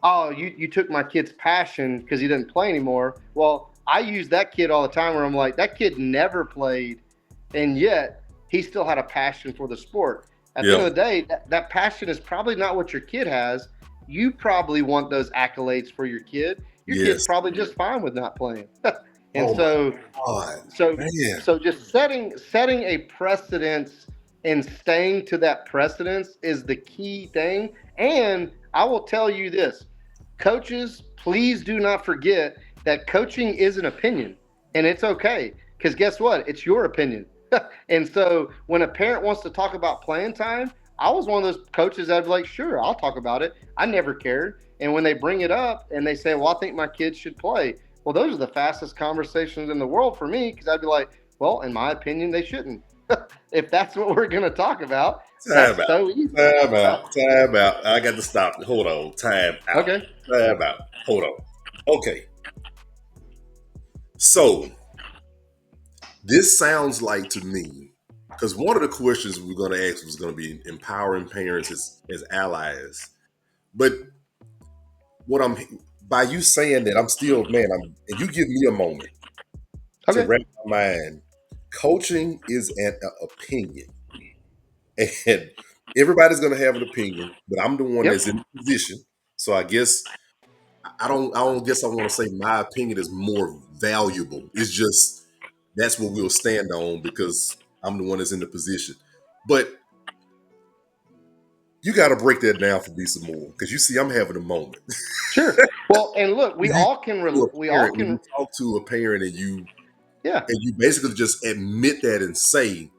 Speaker 2: oh, you took my kid's passion because he didn't play anymore. Well, I use that kid all the time where I'm like, that kid never played, and yet he still had a passion for the sport. At the end of the day, that passion is probably not what your kid has. You probably want those accolades for your kid. Your kid's probably just fine with not playing. And so just setting a precedence and staying to that precedence is the key thing. And I will tell you this, coaches, please do not forget that coaching is an opinion, and it's okay. Because guess what? It's your opinion. And so when a parent wants to talk about playing time, I was one of those coaches that'd be like, sure, I'll talk about it. I never cared. And when they bring it up and they say, well, I think my kids should play. Well, those are the fastest conversations in the world for me, because I'd be like, well, in my opinion, they shouldn't. if that's what we're going to talk about,
Speaker 1: Time
Speaker 2: that's
Speaker 1: out.
Speaker 2: so easy.
Speaker 1: Time
Speaker 2: Yeah.
Speaker 1: out. Time out. I got to stop. Hold on. Time out.
Speaker 2: Okay.
Speaker 1: Time out. Hold on. Okay. So this sounds like to me, because one of the questions we're going to ask was going to be empowering parents as allies. But what I'm by you saying that, I'm still, man, and you give me a moment to
Speaker 2: Okay.
Speaker 1: wrap my mind. Coaching is an opinion, and everybody's going to have an opinion, but I'm the one
Speaker 2: Yep.
Speaker 1: that's in the position. So I guess I don't guess I want to say my opinion is more valuable. It's just that's what we'll stand on because I'm the one that's in the position. But you got to break that down for me some more because you see, I'm having a moment.
Speaker 2: Sure. Well, and look, we
Speaker 1: You
Speaker 2: all can,
Speaker 1: to a
Speaker 2: we all
Speaker 1: parent, when you
Speaker 2: can,
Speaker 1: talk to a parent
Speaker 2: yeah,
Speaker 1: and you basically just admit that and say,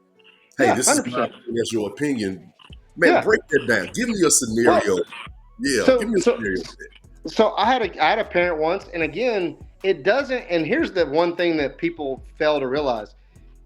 Speaker 1: "Hey,
Speaker 2: yeah,
Speaker 1: this is my
Speaker 2: 100%.
Speaker 1: opinion. That's your opinion." Man,
Speaker 2: Yeah.
Speaker 1: break that down. Give me a
Speaker 2: Well,
Speaker 1: scenario. Yeah, give
Speaker 2: so,
Speaker 1: me a
Speaker 2: so,
Speaker 1: scenario for that.
Speaker 2: so I had a parent once, and again, it doesn't, and here's the one thing that people fail to realize.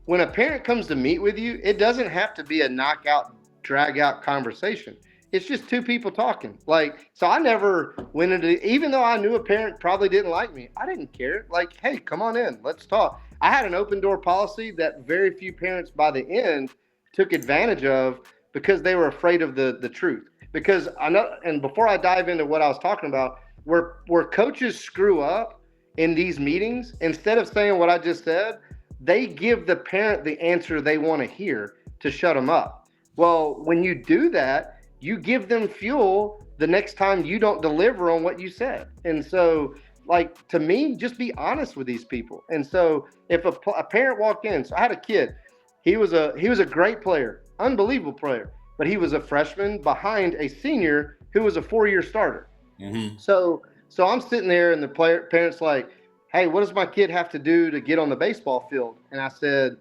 Speaker 2: When a parent comes to meet with you, it doesn't have to be a knockout, drag out conversation. It's just two people talking. Like, so I never went into, even though I knew a parent probably didn't like me, I didn't care. Like, hey, come on in, let's talk. I had an open door policy that very few parents by the end took advantage of because they were afraid of the truth. Because I know, and before I dive into what I was talking about, where coaches screw up in these meetings, instead of saying what I just said, they give the parent the answer they want to hear to shut them up. Well, when you do that, you give them fuel the next time you don't deliver on what you said. And so, like, to me, just be honest with these people. And so, if a parent walked in, so I had a kid, he was a great player, unbelievable player, but he was a freshman behind a senior who was a 4-year starter.
Speaker 1: Mm-hmm.
Speaker 2: So I'm sitting there, and the parents like, "Hey, what does my kid have to do to get on the baseball field?" And I said,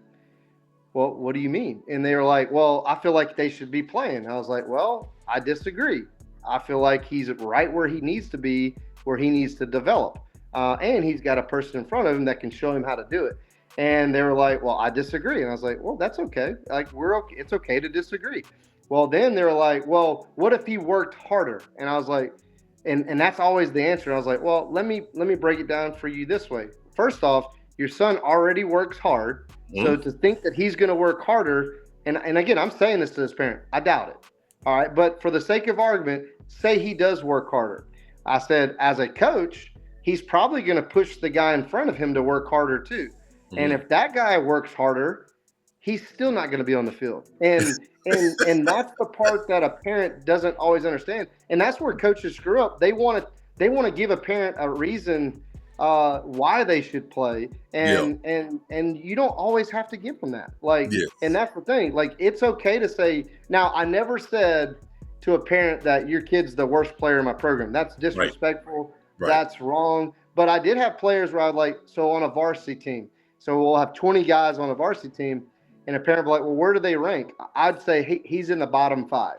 Speaker 2: "Well, what do you mean?" And they were like, "Well, I feel like they should be playing." I was like, "Well, I disagree. I feel like he's right where he needs to be, where he needs to develop, and he's got a person in front of him that can show him how to do it." And they were like, "Well, I disagree." And I was like, "Well, that's okay. Like, we're okay. It's okay to disagree." Well, then they were like, "Well, what if he worked harder?" And I was like, and that's always the answer. And I was like, "Well, let me break it down for you this way. First off, your son already works hard, so
Speaker 1: Mm-hmm.
Speaker 2: to think that he's going to work harder, and again, I'm saying this to this parent, I doubt it. All right, but for the sake of argument, say he does work harder. I said, as a coach, he's probably going to push the guy in front of him to work harder too. And
Speaker 1: Mm-hmm.
Speaker 2: if that guy works harder, he's still not going to be on the field. And that's the part that a parent doesn't always understand. And that's where coaches screw up. They want to give a parent a reason why they should play,
Speaker 1: Yeah.
Speaker 2: and you don't always have to give them that. Like,
Speaker 1: Yeah.
Speaker 2: and that's the thing. Like, it's okay to say. Now, I never said to a parent that your kid's the worst player in my program. That's
Speaker 1: Right.
Speaker 2: disrespectful.
Speaker 1: Right.
Speaker 2: That's wrong. But I did have players where I'd like, so on a varsity team. So we'll have 20 guys on a varsity team, and a parent will be like, well, where do they rank? I'd say he's in the bottom five.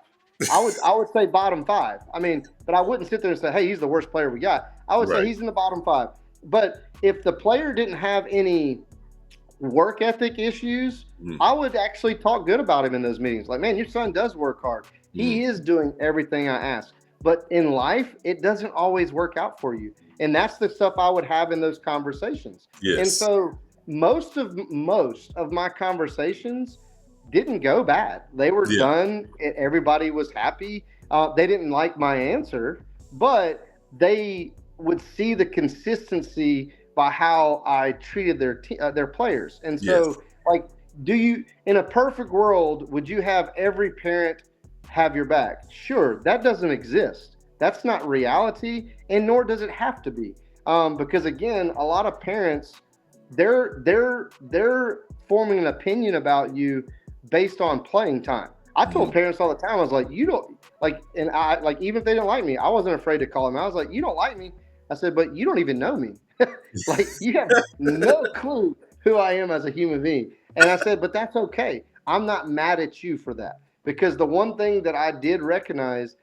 Speaker 2: I would say bottom five. I mean, but I wouldn't sit there and say, hey, he's the worst player we got. I would say
Speaker 1: Right.
Speaker 2: he's in the bottom five. But if the player didn't have any work ethic issues,
Speaker 1: Mm-hmm.
Speaker 2: I would actually talk good about him in those meetings. Like, man, your son does work hard.
Speaker 1: Mm-hmm.
Speaker 2: He is doing everything I ask. But in life, it doesn't always work out for you. And that's the stuff I would have in those conversations. And
Speaker 1: Yes.
Speaker 2: so most of my conversations didn't go bad. They were
Speaker 1: Yeah.
Speaker 2: done. Everybody was happy. They didn't like my answer, but they would see the consistency by how I treated their players. And
Speaker 1: Yes.
Speaker 2: so, like, do you, in a perfect world, would you have every parent have your back? Sure, that doesn't exist. That's not reality, and nor does it have to be. Because again, a lot of parents, they're forming an opinion about you based on playing time. I told
Speaker 1: Mm-hmm.
Speaker 2: parents all the time, I was like, you don't like, and I like, even if they didn't like me, I wasn't afraid to call them. I was like, you don't like me. I said, but you don't even know me. Like, you have no clue who I am as a human being. And I said, but that's okay. I'm not mad at you for that. Because the one thing that I did recognize,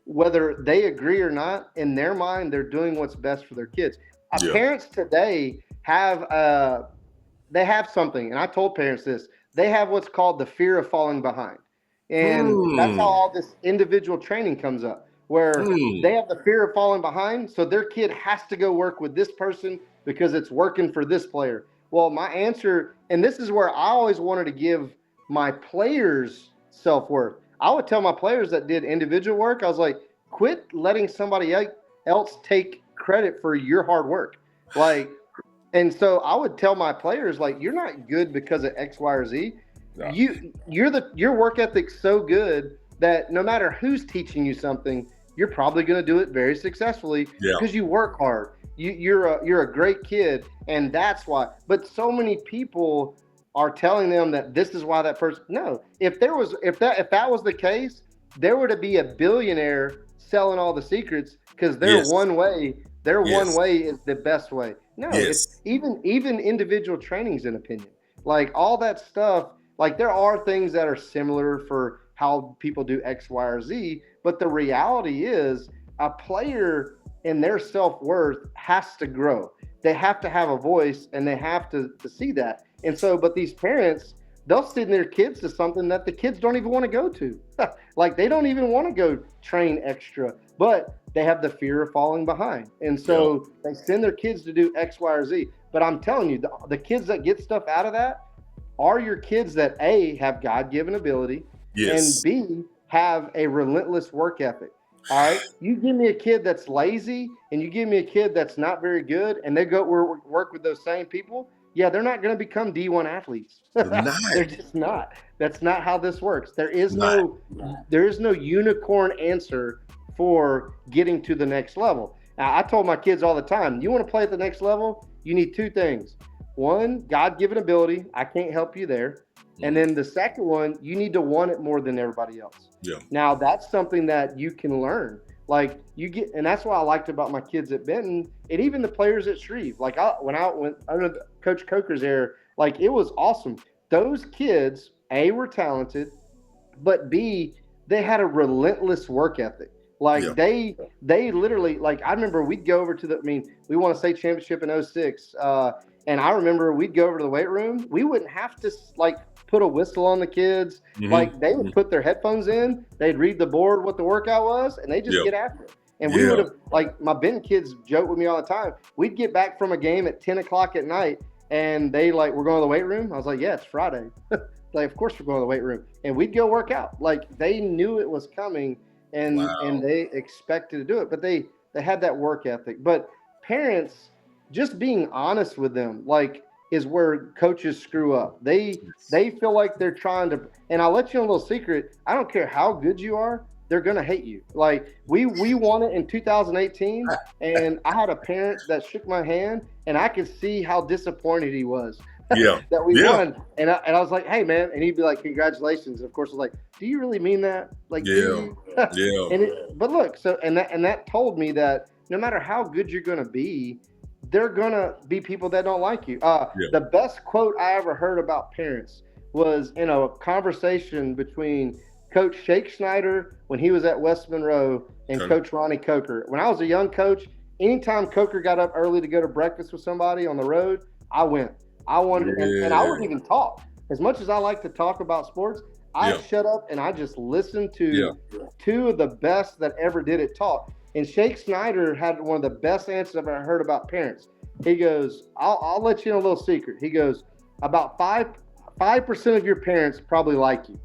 Speaker 2: whether they agree or not, in their mind, they're doing what's best for their kids.
Speaker 1: Yeah.
Speaker 2: Parents today have something, and I told parents this. they have what's called the fear of falling behind. And that's how
Speaker 1: Hmm.
Speaker 2: all this individual training comes up, where
Speaker 1: Hmm.
Speaker 2: they have the fear of falling behind. So their kid has to go work with this person because it's working for this player. Well, my answer, and this is where I always wanted to give my players self worth. I would tell my players that did individual work, I was like, quit letting somebody else take credit for your hard work. Like, and so I would tell my players, like, you're not good because of X, Y, or Z.
Speaker 1: Yeah.
Speaker 2: Your work ethic's so good that no matter who's teaching you something, you're probably going to do it very successfully
Speaker 1: Yeah.
Speaker 2: because you work hard. You're a great kid, and that's why. But so many people are telling them that this is why that person. No, if that was the case, there would be a billionaire selling all the secrets because
Speaker 1: Yes.
Speaker 2: their one
Speaker 1: Yes.
Speaker 2: way is the best way. No, it's
Speaker 1: Yes.
Speaker 2: even individual trainings and opinion. Like all that stuff, like there are things that are similar for how people do X, Y, or Z, but the reality is a player in their self-worth has to grow. They have to have a voice and they have to see that. And so, but these parents, they'll send their kids to something that the kids don't even want to go to. Like they don't even want to go train extra, but they have the fear of falling behind. And
Speaker 1: Yeah.
Speaker 2: so they send their kids to do X, Y, or Z. But I'm telling you, the kids that get stuff out of that are your kids that A, have God given ability, and
Speaker 1: Yes.
Speaker 2: B, have a relentless work ethic. All right. You give me a kid that's lazy and you give me a kid that's not very good and they go work with those same people. Yeah, they're not going to become D1 athletes.
Speaker 1: Not.
Speaker 2: They're just not. That's not how this works.
Speaker 1: Not.
Speaker 2: There is no unicorn answer for getting to the next level. Now, I told my kids all the time, you want to play at the next level, you need two things. One, God given ability. I can't help you there. And
Speaker 1: Mhm.
Speaker 2: then the second one, you need to want it more than everybody else.
Speaker 1: Yeah.
Speaker 2: Now, that's something that you can learn. Like you get, and that's what I liked about my kids at Benton, and even the players at Shreve. Like when I went under Coach Coker's era, like it was awesome. Those kids, A, were talented, but B, they had a relentless work ethic.
Speaker 1: Yeah.
Speaker 2: Like they literally, like I remember we'd go over to the, I mean, we won a state championship in '06, and I remember we'd go over to the weight room. We wouldn't have to like put a whistle on the kids.
Speaker 1: Hmm.
Speaker 2: Like they would put their headphones in, they'd read the board what the workout was, and they just
Speaker 1: Yeah.
Speaker 2: get after it. And we would
Speaker 1: Yeah.
Speaker 2: have, like my Benton kids joke with me all the time. We'd get back from a game at 10 o'clock at night, and they like, we're going to the weight room. I was like, yeah, it's Friday. Like, of course we're going to the weight room, and we'd go work out. Like they knew it was coming, and
Speaker 1: Wow.
Speaker 2: they expected to do it, but they had that work ethic. But parents, just being honest with them, like, is where coaches screw up. They feel like they're trying to. And I'll let you know a little secret. I don't care how good you are. They're gonna hate you. Like we won it in 2018, and I had a parent that shook my hand, and I could see how disappointed he was
Speaker 1: Yeah.
Speaker 2: that we
Speaker 1: Yeah.
Speaker 2: won. And I was like, hey man, and he'd be like, congratulations. And of course, I was like, do you really mean that? Like, do
Speaker 1: Yeah.
Speaker 2: you?
Speaker 1: Yeah.
Speaker 2: But look, so and that told me that no matter how good you're gonna be, they're gonna be people that don't like you.
Speaker 1: Yeah.
Speaker 2: The best quote I ever heard about parents was in a conversation between Coach Shake Schneider when he was at West Monroe and
Speaker 1: Okay.
Speaker 2: Coach Ronnie Coker. When I was a young coach, anytime Coker got up early to go to breakfast with somebody on the road, I went. I wanted, and I
Speaker 1: Yeah.
Speaker 2: wouldn't even talk. As much as I like to talk about sports, I
Speaker 1: Yeah.
Speaker 2: shut up and I just listened
Speaker 1: Yeah.
Speaker 2: to two of the best that ever did it talk. And Shake Snyder had one of the best answers I've ever heard about parents. He goes, I'll let you know a little secret. He goes, about 5% of your parents probably like you.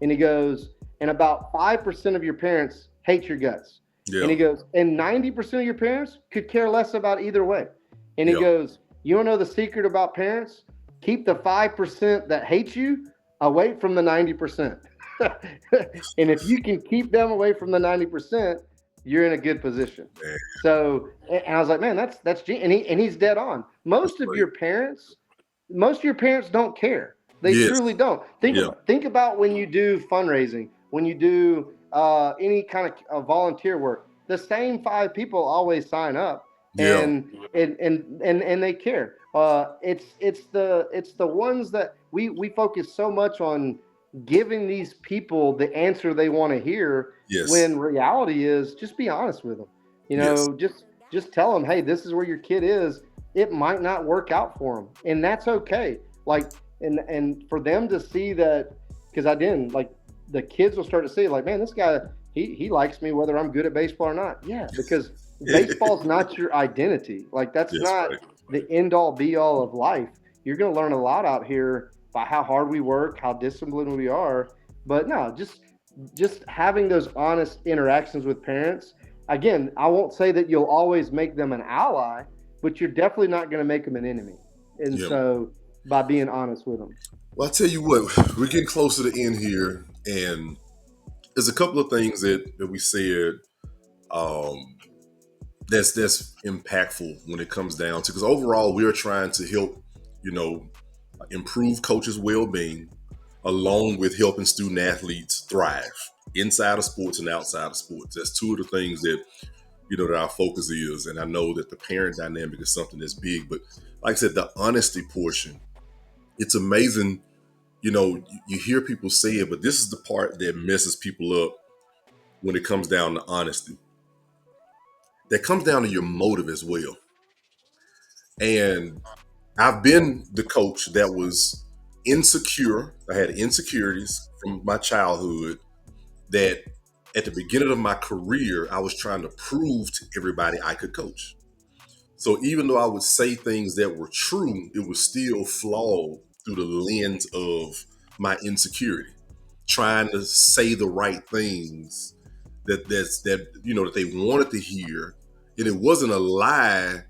Speaker 2: And he goes, and about 5% of your parents hate your guts. And
Speaker 1: Yeah.
Speaker 2: he goes, and 90% of your parents could care less about either way. And he
Speaker 1: Yeah.
Speaker 2: goes, you want to know the secret about parents? Keep the 5% that hate you away from the 90%. And if you can keep them away from the 90%, you're in a good position.
Speaker 1: Man,
Speaker 2: So, and I was like, man, that's and he's dead on.
Speaker 1: that's great.
Speaker 2: Most of your parents don't care. They
Speaker 1: Yes.
Speaker 2: truly don't.
Speaker 1: Yeah.
Speaker 2: Think about when you do fundraising, when you do any kind of volunteer work. The same five people always sign up,
Speaker 1: Yeah.
Speaker 2: and they care. It's the ones that we focus so much on giving these people the answer they want to hear,
Speaker 1: Yes.
Speaker 2: when reality is just be honest with them. You
Speaker 1: Yes.
Speaker 2: know, just tell them, hey, this is where your kid is. It might not work out for them, and that's okay. Like And for them to see that, because I didn't like, the kids will start to see like, man, this guy, he likes me whether I'm good at baseball or not. Yeah, because baseball's not your identity. Like that's
Speaker 1: That's
Speaker 2: not
Speaker 1: right.
Speaker 2: the end all be all of life. You're going to learn a lot out here by how hard we work, how disciplined we are. But no, just having those honest interactions with parents. Again, I won't say that you'll always make them an ally, but you're definitely not going to make them an enemy. And
Speaker 1: Yeah.
Speaker 2: so by being honest with them.
Speaker 1: Well, I tell you what, we're getting close to the end here, and there's a couple of things that we said um, that's impactful when it comes down to, because overall we're trying to help, you know, improve coaches' well-being, along with helping student athletes thrive inside of sports and outside of sports. That's two of the things that that our focus is. And I know that the parent dynamic is something that's big, but like I said, the honesty portion, it's amazing. You hear people say it, but this is the part that messes people up when it comes down to honesty. That comes down to your motive as well. And I've been the coach that was insecure. I had insecurities from my childhood that at the beginning of my career, I was trying to prove to everybody I could coach. So even though I would say things that were true, it was still flawed through the lens of my insecurity, trying to say the right things that they wanted to hear, and it wasn't a lie,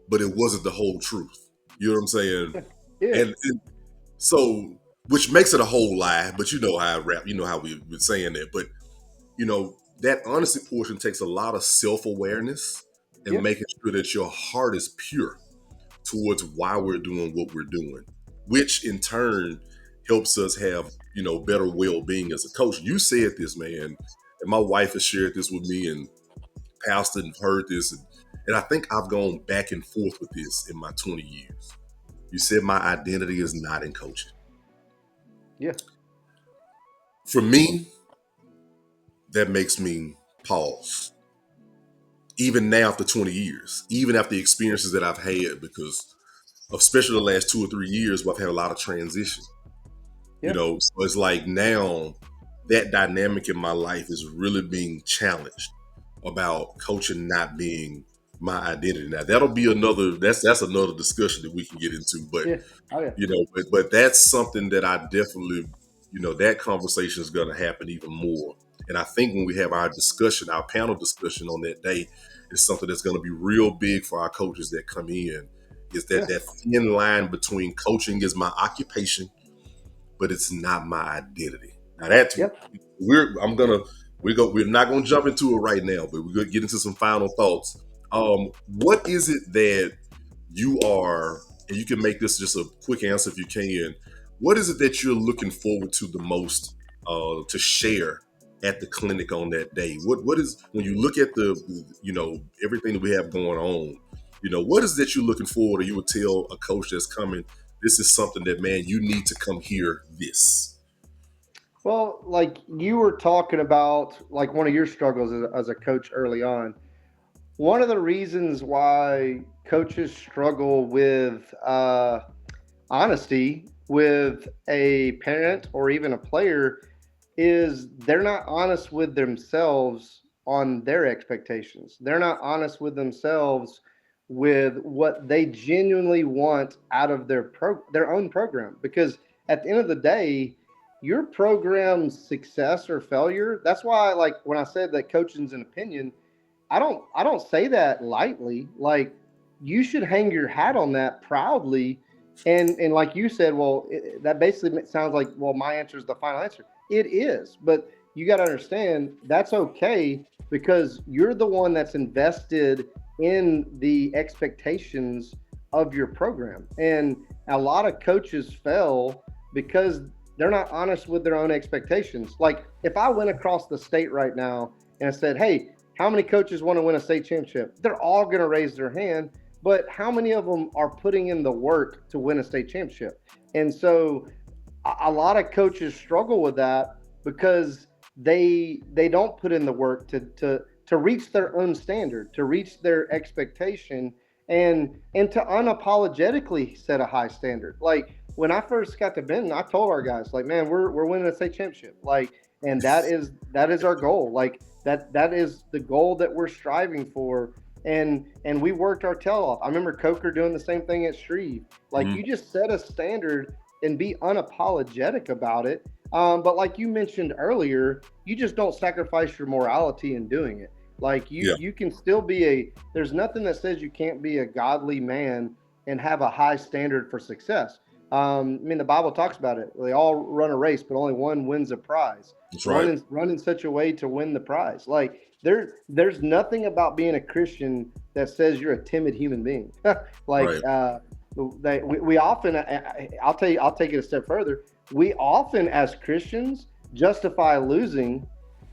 Speaker 1: but it wasn't the whole truth. You know what I'm saying?
Speaker 2: Yeah.
Speaker 1: And so, which makes it a whole lie. But you know how I rap. You know how we've been saying that. But that honesty portion takes a lot of self awareness and
Speaker 2: Yeah.
Speaker 1: making sure that your heart is pure towards why we're doing what we're doing, which in turn helps us have, better well being as a coach. You said this, man, and my wife has shared this with me, and Pastor and heard this. And I think I've gone back and forth with this in my 20 years. You said my identity is not in coaching.
Speaker 2: Yeah.
Speaker 1: For me, that makes me pause. Even now, after 20 years, even after the experiences that I've had, because especially the last 2 or 3 years, where I've had a lot of transition.
Speaker 2: Yeah.
Speaker 1: So it's like now that dynamic in my life is really being challenged about coaching not being my identity. Now that'll be that's another discussion that we can get into. But
Speaker 2: Yeah. Oh yeah.
Speaker 1: but that's something that I definitely, that conversation is going to happen even more. And I think when we have our discussion, our panel discussion on that day, is something that's going to be real big for our coaches that come in. Is
Speaker 2: Yeah.
Speaker 1: that thin line between coaching is my occupation, but it's not my identity. Now that's
Speaker 2: Yep.
Speaker 1: we're not gonna jump into it right now, but we're gonna get into some final thoughts. What is it that you are, and you can make this just a quick answer if you can. What is it that you're looking forward to the most to share at the clinic on that day? What is, when you look at the everything that we have going on, what is that you're looking forward, or you would tell a coach that's coming, this is something that, man, you need to come hear this.
Speaker 2: Well, like you were talking about, like one of your struggles as a coach early on. One of the reasons why coaches struggle with honesty with a parent or even a player is they're not honest with themselves on their expectations. They're not honest with themselves with what they genuinely want out of their own program. Because at the end of the day, your program's success or failure, that's why, like when I said that coaching's an opinion, I don't say that lightly. Like you should hang your hat on that proudly. And like you said, well, that basically sounds like, well, my answer is the final answer. It is, but you got to understand that's okay because you're the one that's invested in the expectations of your program. And a lot of coaches fail because they're not honest with their own expectations. Like if I went across the state right now and I said, "Hey, how many coaches want to win a state championship?" They're all going to raise their hand, but how many of them are putting in the work to win a state championship? And so a lot of coaches struggle with that because they don't put in the work to reach their own standard, to reach their expectation. and to unapologetically set a high standard. Like when I first got to Benton, I told our guys, like, man, we're winning a state championship. Like, and that is our goal. Like that is the goal that we're striving for. And we worked our tail off. I remember Coker doing the same thing at Shreve. Like
Speaker 1: Mhm.
Speaker 2: you just set a standard and be unapologetic about it. But like you mentioned earlier, you just don't sacrifice your morality in doing it. Like
Speaker 1: Yeah.
Speaker 2: you can still be a. There's nothing that says you can't be a godly man and have a high standard for success. I mean, the Bible talks about it. They all run a race, but only one wins a prize.
Speaker 1: That's right.
Speaker 2: Run in such a way to win the prize. Like there's nothing about being a Christian that says you're a timid human being. like
Speaker 1: Right.
Speaker 2: we often, I'll tell you, I'll take it a step further. We often, as Christians, justify losing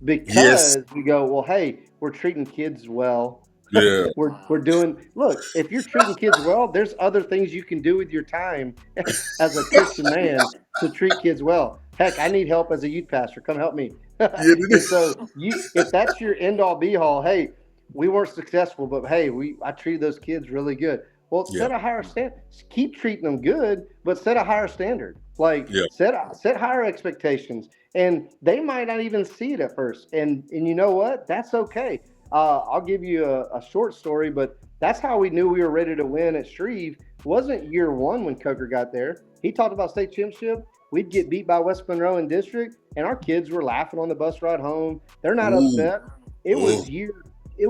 Speaker 1: Yes.
Speaker 2: because we go, well, hey, we're treating kids well.
Speaker 1: Yeah.
Speaker 2: We're doing, look, if you're treating kids well, there's other things you can do with your time as a Christian man to treat kids well. Heck, I need help as a youth pastor. Come help me.
Speaker 1: Yeah.
Speaker 2: And so if that's your end all be all, hey, we weren't successful, but hey, I treated those kids really good. Well,
Speaker 1: Yeah.
Speaker 2: set a higher standard. Keep treating them good, but set a higher standard. Like
Speaker 1: Yeah.
Speaker 2: set higher expectations, and they might not even see it at first. And you know what? That's okay. I'll give you a short story, but that's how we knew we were ready to win at Shreve. Wasn't year one when Coker got there. He talked about state championship. We'd get beat by West Monroe in district, and our kids were laughing on the bus ride home. They're not
Speaker 1: Ooh.
Speaker 2: upset. It
Speaker 1: Oh.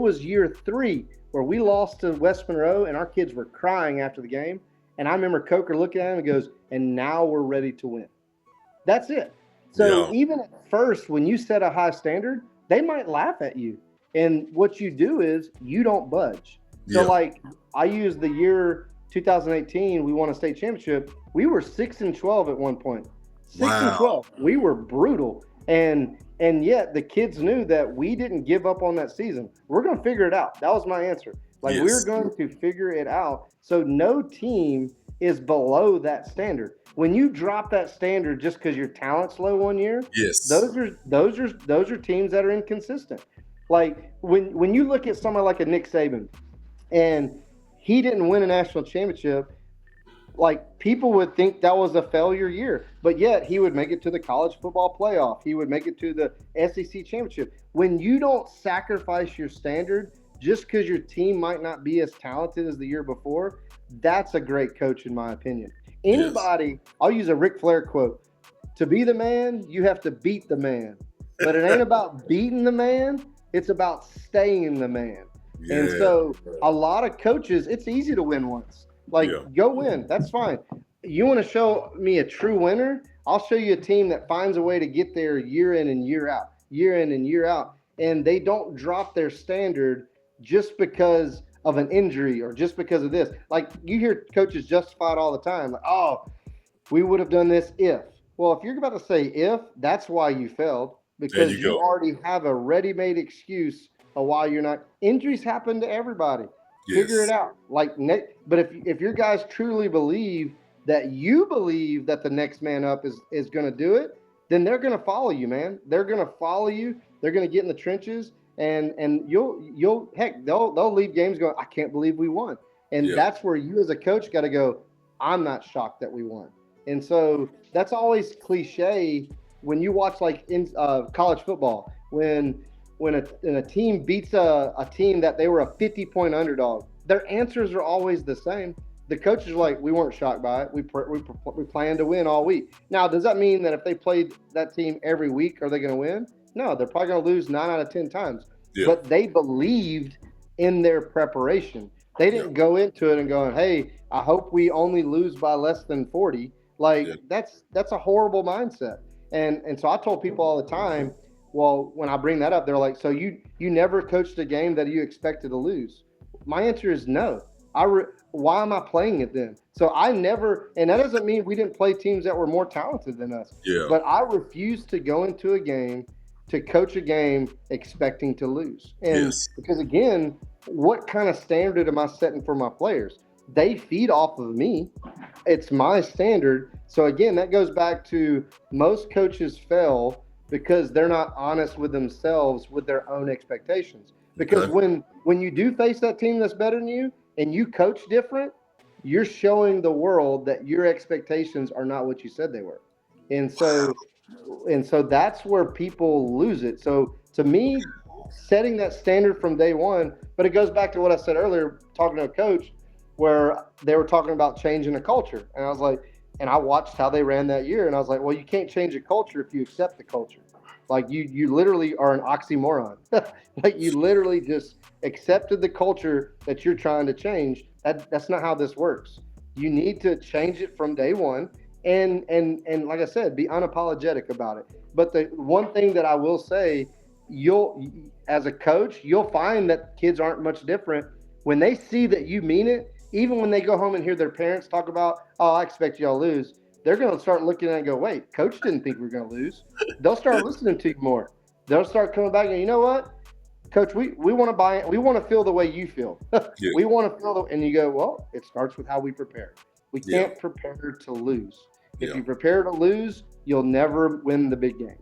Speaker 2: was year three where we lost to West Monroe, and our kids were crying after the game. And I remember Coker looking at him and goes, "And now we're ready to win." That's it. So
Speaker 1: Yeah.
Speaker 2: even at first, when you set a high standard, they might laugh at you. And what you do is you don't budge. So
Speaker 1: Yeah.
Speaker 2: like I use the year 2018, we won a state championship. We were 6-12 at one point. Six and
Speaker 1: Wow.
Speaker 2: 12. We were brutal. And yet the kids knew that we didn't give up on that season. We're going to figure it out. That was my answer. Like we're
Speaker 1: Yes.
Speaker 2: going to figure it out. So no team is below that standard. When you drop that standard just because your talent's low one year,
Speaker 1: Yes.
Speaker 2: those are teams that are inconsistent. Like when you look at somebody like a Nick Saban, and he didn't win a national championship, like people would think that was a failure year, but yet he would make it to the college football playoff. He would make it to the SEC championship. When you don't sacrifice your standard just because your team might not be as talented as the year before, that's a great coach, in my opinion.
Speaker 1: Yes.
Speaker 2: Anybody, I'll use a Ric Flair quote: "To be the man, you have to beat the man, but it ain't about beating the man; it's about staying the man." And
Speaker 1: Yeah.
Speaker 2: so, a lot of coaches, it's easy to win once. Like,
Speaker 1: Yeah.
Speaker 2: go win. That's fine. You want to show me a true winner? I'll show you a team that finds a way to get there year in and year out, year in and year out. And they don't drop their standard just because of an injury or just because of this. Like, you hear coaches justify it all the time. Like, oh, we would have done this if. Well, if you're about to say if, that's why you failed
Speaker 1: There
Speaker 2: because
Speaker 1: you
Speaker 2: you
Speaker 1: go.
Speaker 2: already have a ready made excuse of why you're not. Injuries happen to everybody. Figure it
Speaker 1: Yes.
Speaker 2: out. But if your guys truly believe that the next man up is going to do it, then they're going to follow you, man. They're going to follow you. They're going to get in the trenches, and you'll heck they'll leave games going, I can't believe we won. And
Speaker 1: Yeah.
Speaker 2: that's where you as a coach got to go, I'm not shocked that we won. And so that's always cliche when you watch like in college football when a team beats a team that they were a 50-point underdog. Their answers are always the same. The coaches are like, we weren't shocked by it. We planned to win all week. Now, does that mean that if they played that team every week, are they going to win? No, they're probably going to lose 9 out of 10 times.
Speaker 1: Yeah.
Speaker 2: But they believed in their preparation. They
Speaker 1: Yeah.
Speaker 2: didn't go into it and going, hey, I hope we only lose by less than 40. Like
Speaker 1: Yeah.
Speaker 2: that's a horrible mindset. And so I told people all the time, well, when I bring that up, they're like, so you never coached a game that you expected to lose? My answer is no. Why am I playing it then? So I never, and that doesn't mean we didn't play teams that were more talented than us,
Speaker 1: Yeah.
Speaker 2: but I refuse to go into a game to coach a game expecting to lose. And
Speaker 1: Yes.
Speaker 2: because again, what kind of standard am I setting for my players? They feed off of me. It's my standard. So again, that goes back to most coaches fail because they're not honest with themselves with their own expectations. Because
Speaker 1: Okay.
Speaker 2: when you do face that team that's better than you and you coach different, you're showing the world that your expectations are not what you said they were. And so that's where people lose it. So to me, setting that standard from day one, but it goes back to what I said earlier, talking to a coach, where they were talking about changing a culture. And I was like, and I watched how they ran that year, and I was like, well, you can't change a culture if you accept the culture. Like you literally are an oxymoron. Like you literally just accepted the culture that you're trying to change. That's not how this works. You need to change it from day one, and like I said, be unapologetic about it. But the one thing that I will say, you'll as a coach, you'll find that kids aren't much different when they see that you mean it. Even when they go home and hear their parents talk about, "Oh, I expect y'all to lose," they're going to start looking at it and go, "Wait, coach didn't think we are going to lose." They'll start listening to you more. They'll start coming back and, you know what, coach, we want to buy it. We want to feel the way you feel.
Speaker 1: Yeah,
Speaker 2: We want to feel the, and you go, well, it starts with how we prepare. We
Speaker 1: yeah,
Speaker 2: can't prepare to lose. If
Speaker 1: yeah.
Speaker 2: you prepare to lose, you'll never win the big game.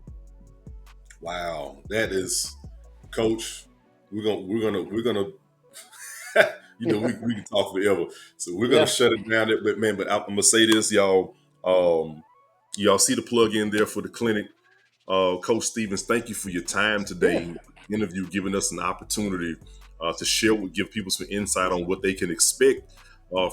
Speaker 1: Wow, that is, Coach. We're gonna. We can talk forever. So we're gonna
Speaker 2: Yeah.
Speaker 1: shut it down. But man, but I'm gonna say this, y'all. Y'all see the plug in there for the clinic. Coach Stevens, thank you for your time
Speaker 2: Yeah.
Speaker 1: today, interview, giving us an opportunity to share, give people some insight on what they can expect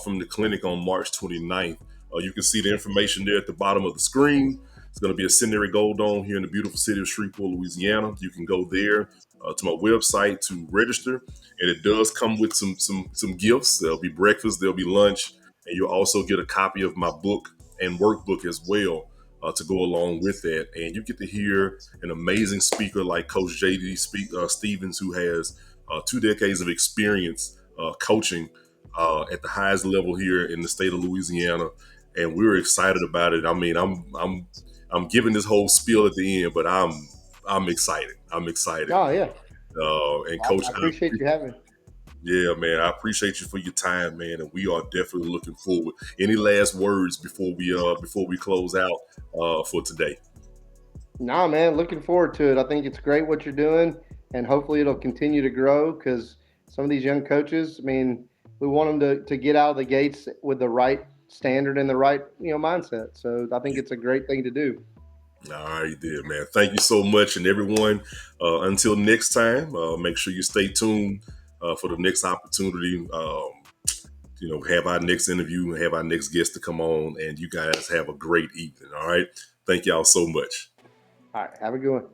Speaker 1: from the clinic on March 29th. You can see the information there at the bottom of the screen. It's going to be a Centenary Gold Dome here in the beautiful city of Shreveport, Louisiana. You can go there to my website to register, and it does come with some gifts. There'll be breakfast, there'll be lunch, and you'll also get a copy of my book and workbook as well to go along with that. And you get to hear an amazing speaker like Coach Stevens, who has 2 decades of experience coaching at the highest level here in the state of Louisiana. And we're excited about it. I mean, I'm giving this whole spiel at the end, but I'm excited. I'm excited.
Speaker 2: Oh, yeah.
Speaker 1: And
Speaker 2: I
Speaker 1: Coach,
Speaker 2: appreciate you having me.
Speaker 1: yeah, man, I appreciate you for your time, man, and we are definitely looking forward. Any last words before we close out for today?
Speaker 2: Nah, man, looking forward to it. I think it's great what you're doing, and hopefully it'll continue to grow because some of these young coaches, I mean, we want them to get out of the gates with the right standard and the right mindset. So I think it's a great thing to do.
Speaker 1: All right, there, man. Thank you so much, and everyone. Until next time, make sure you stay tuned for the next opportunity. Have our next interview, have our next guest to come on, and you guys have a great evening. All right, thank y'all so much.
Speaker 2: All right, have a good one.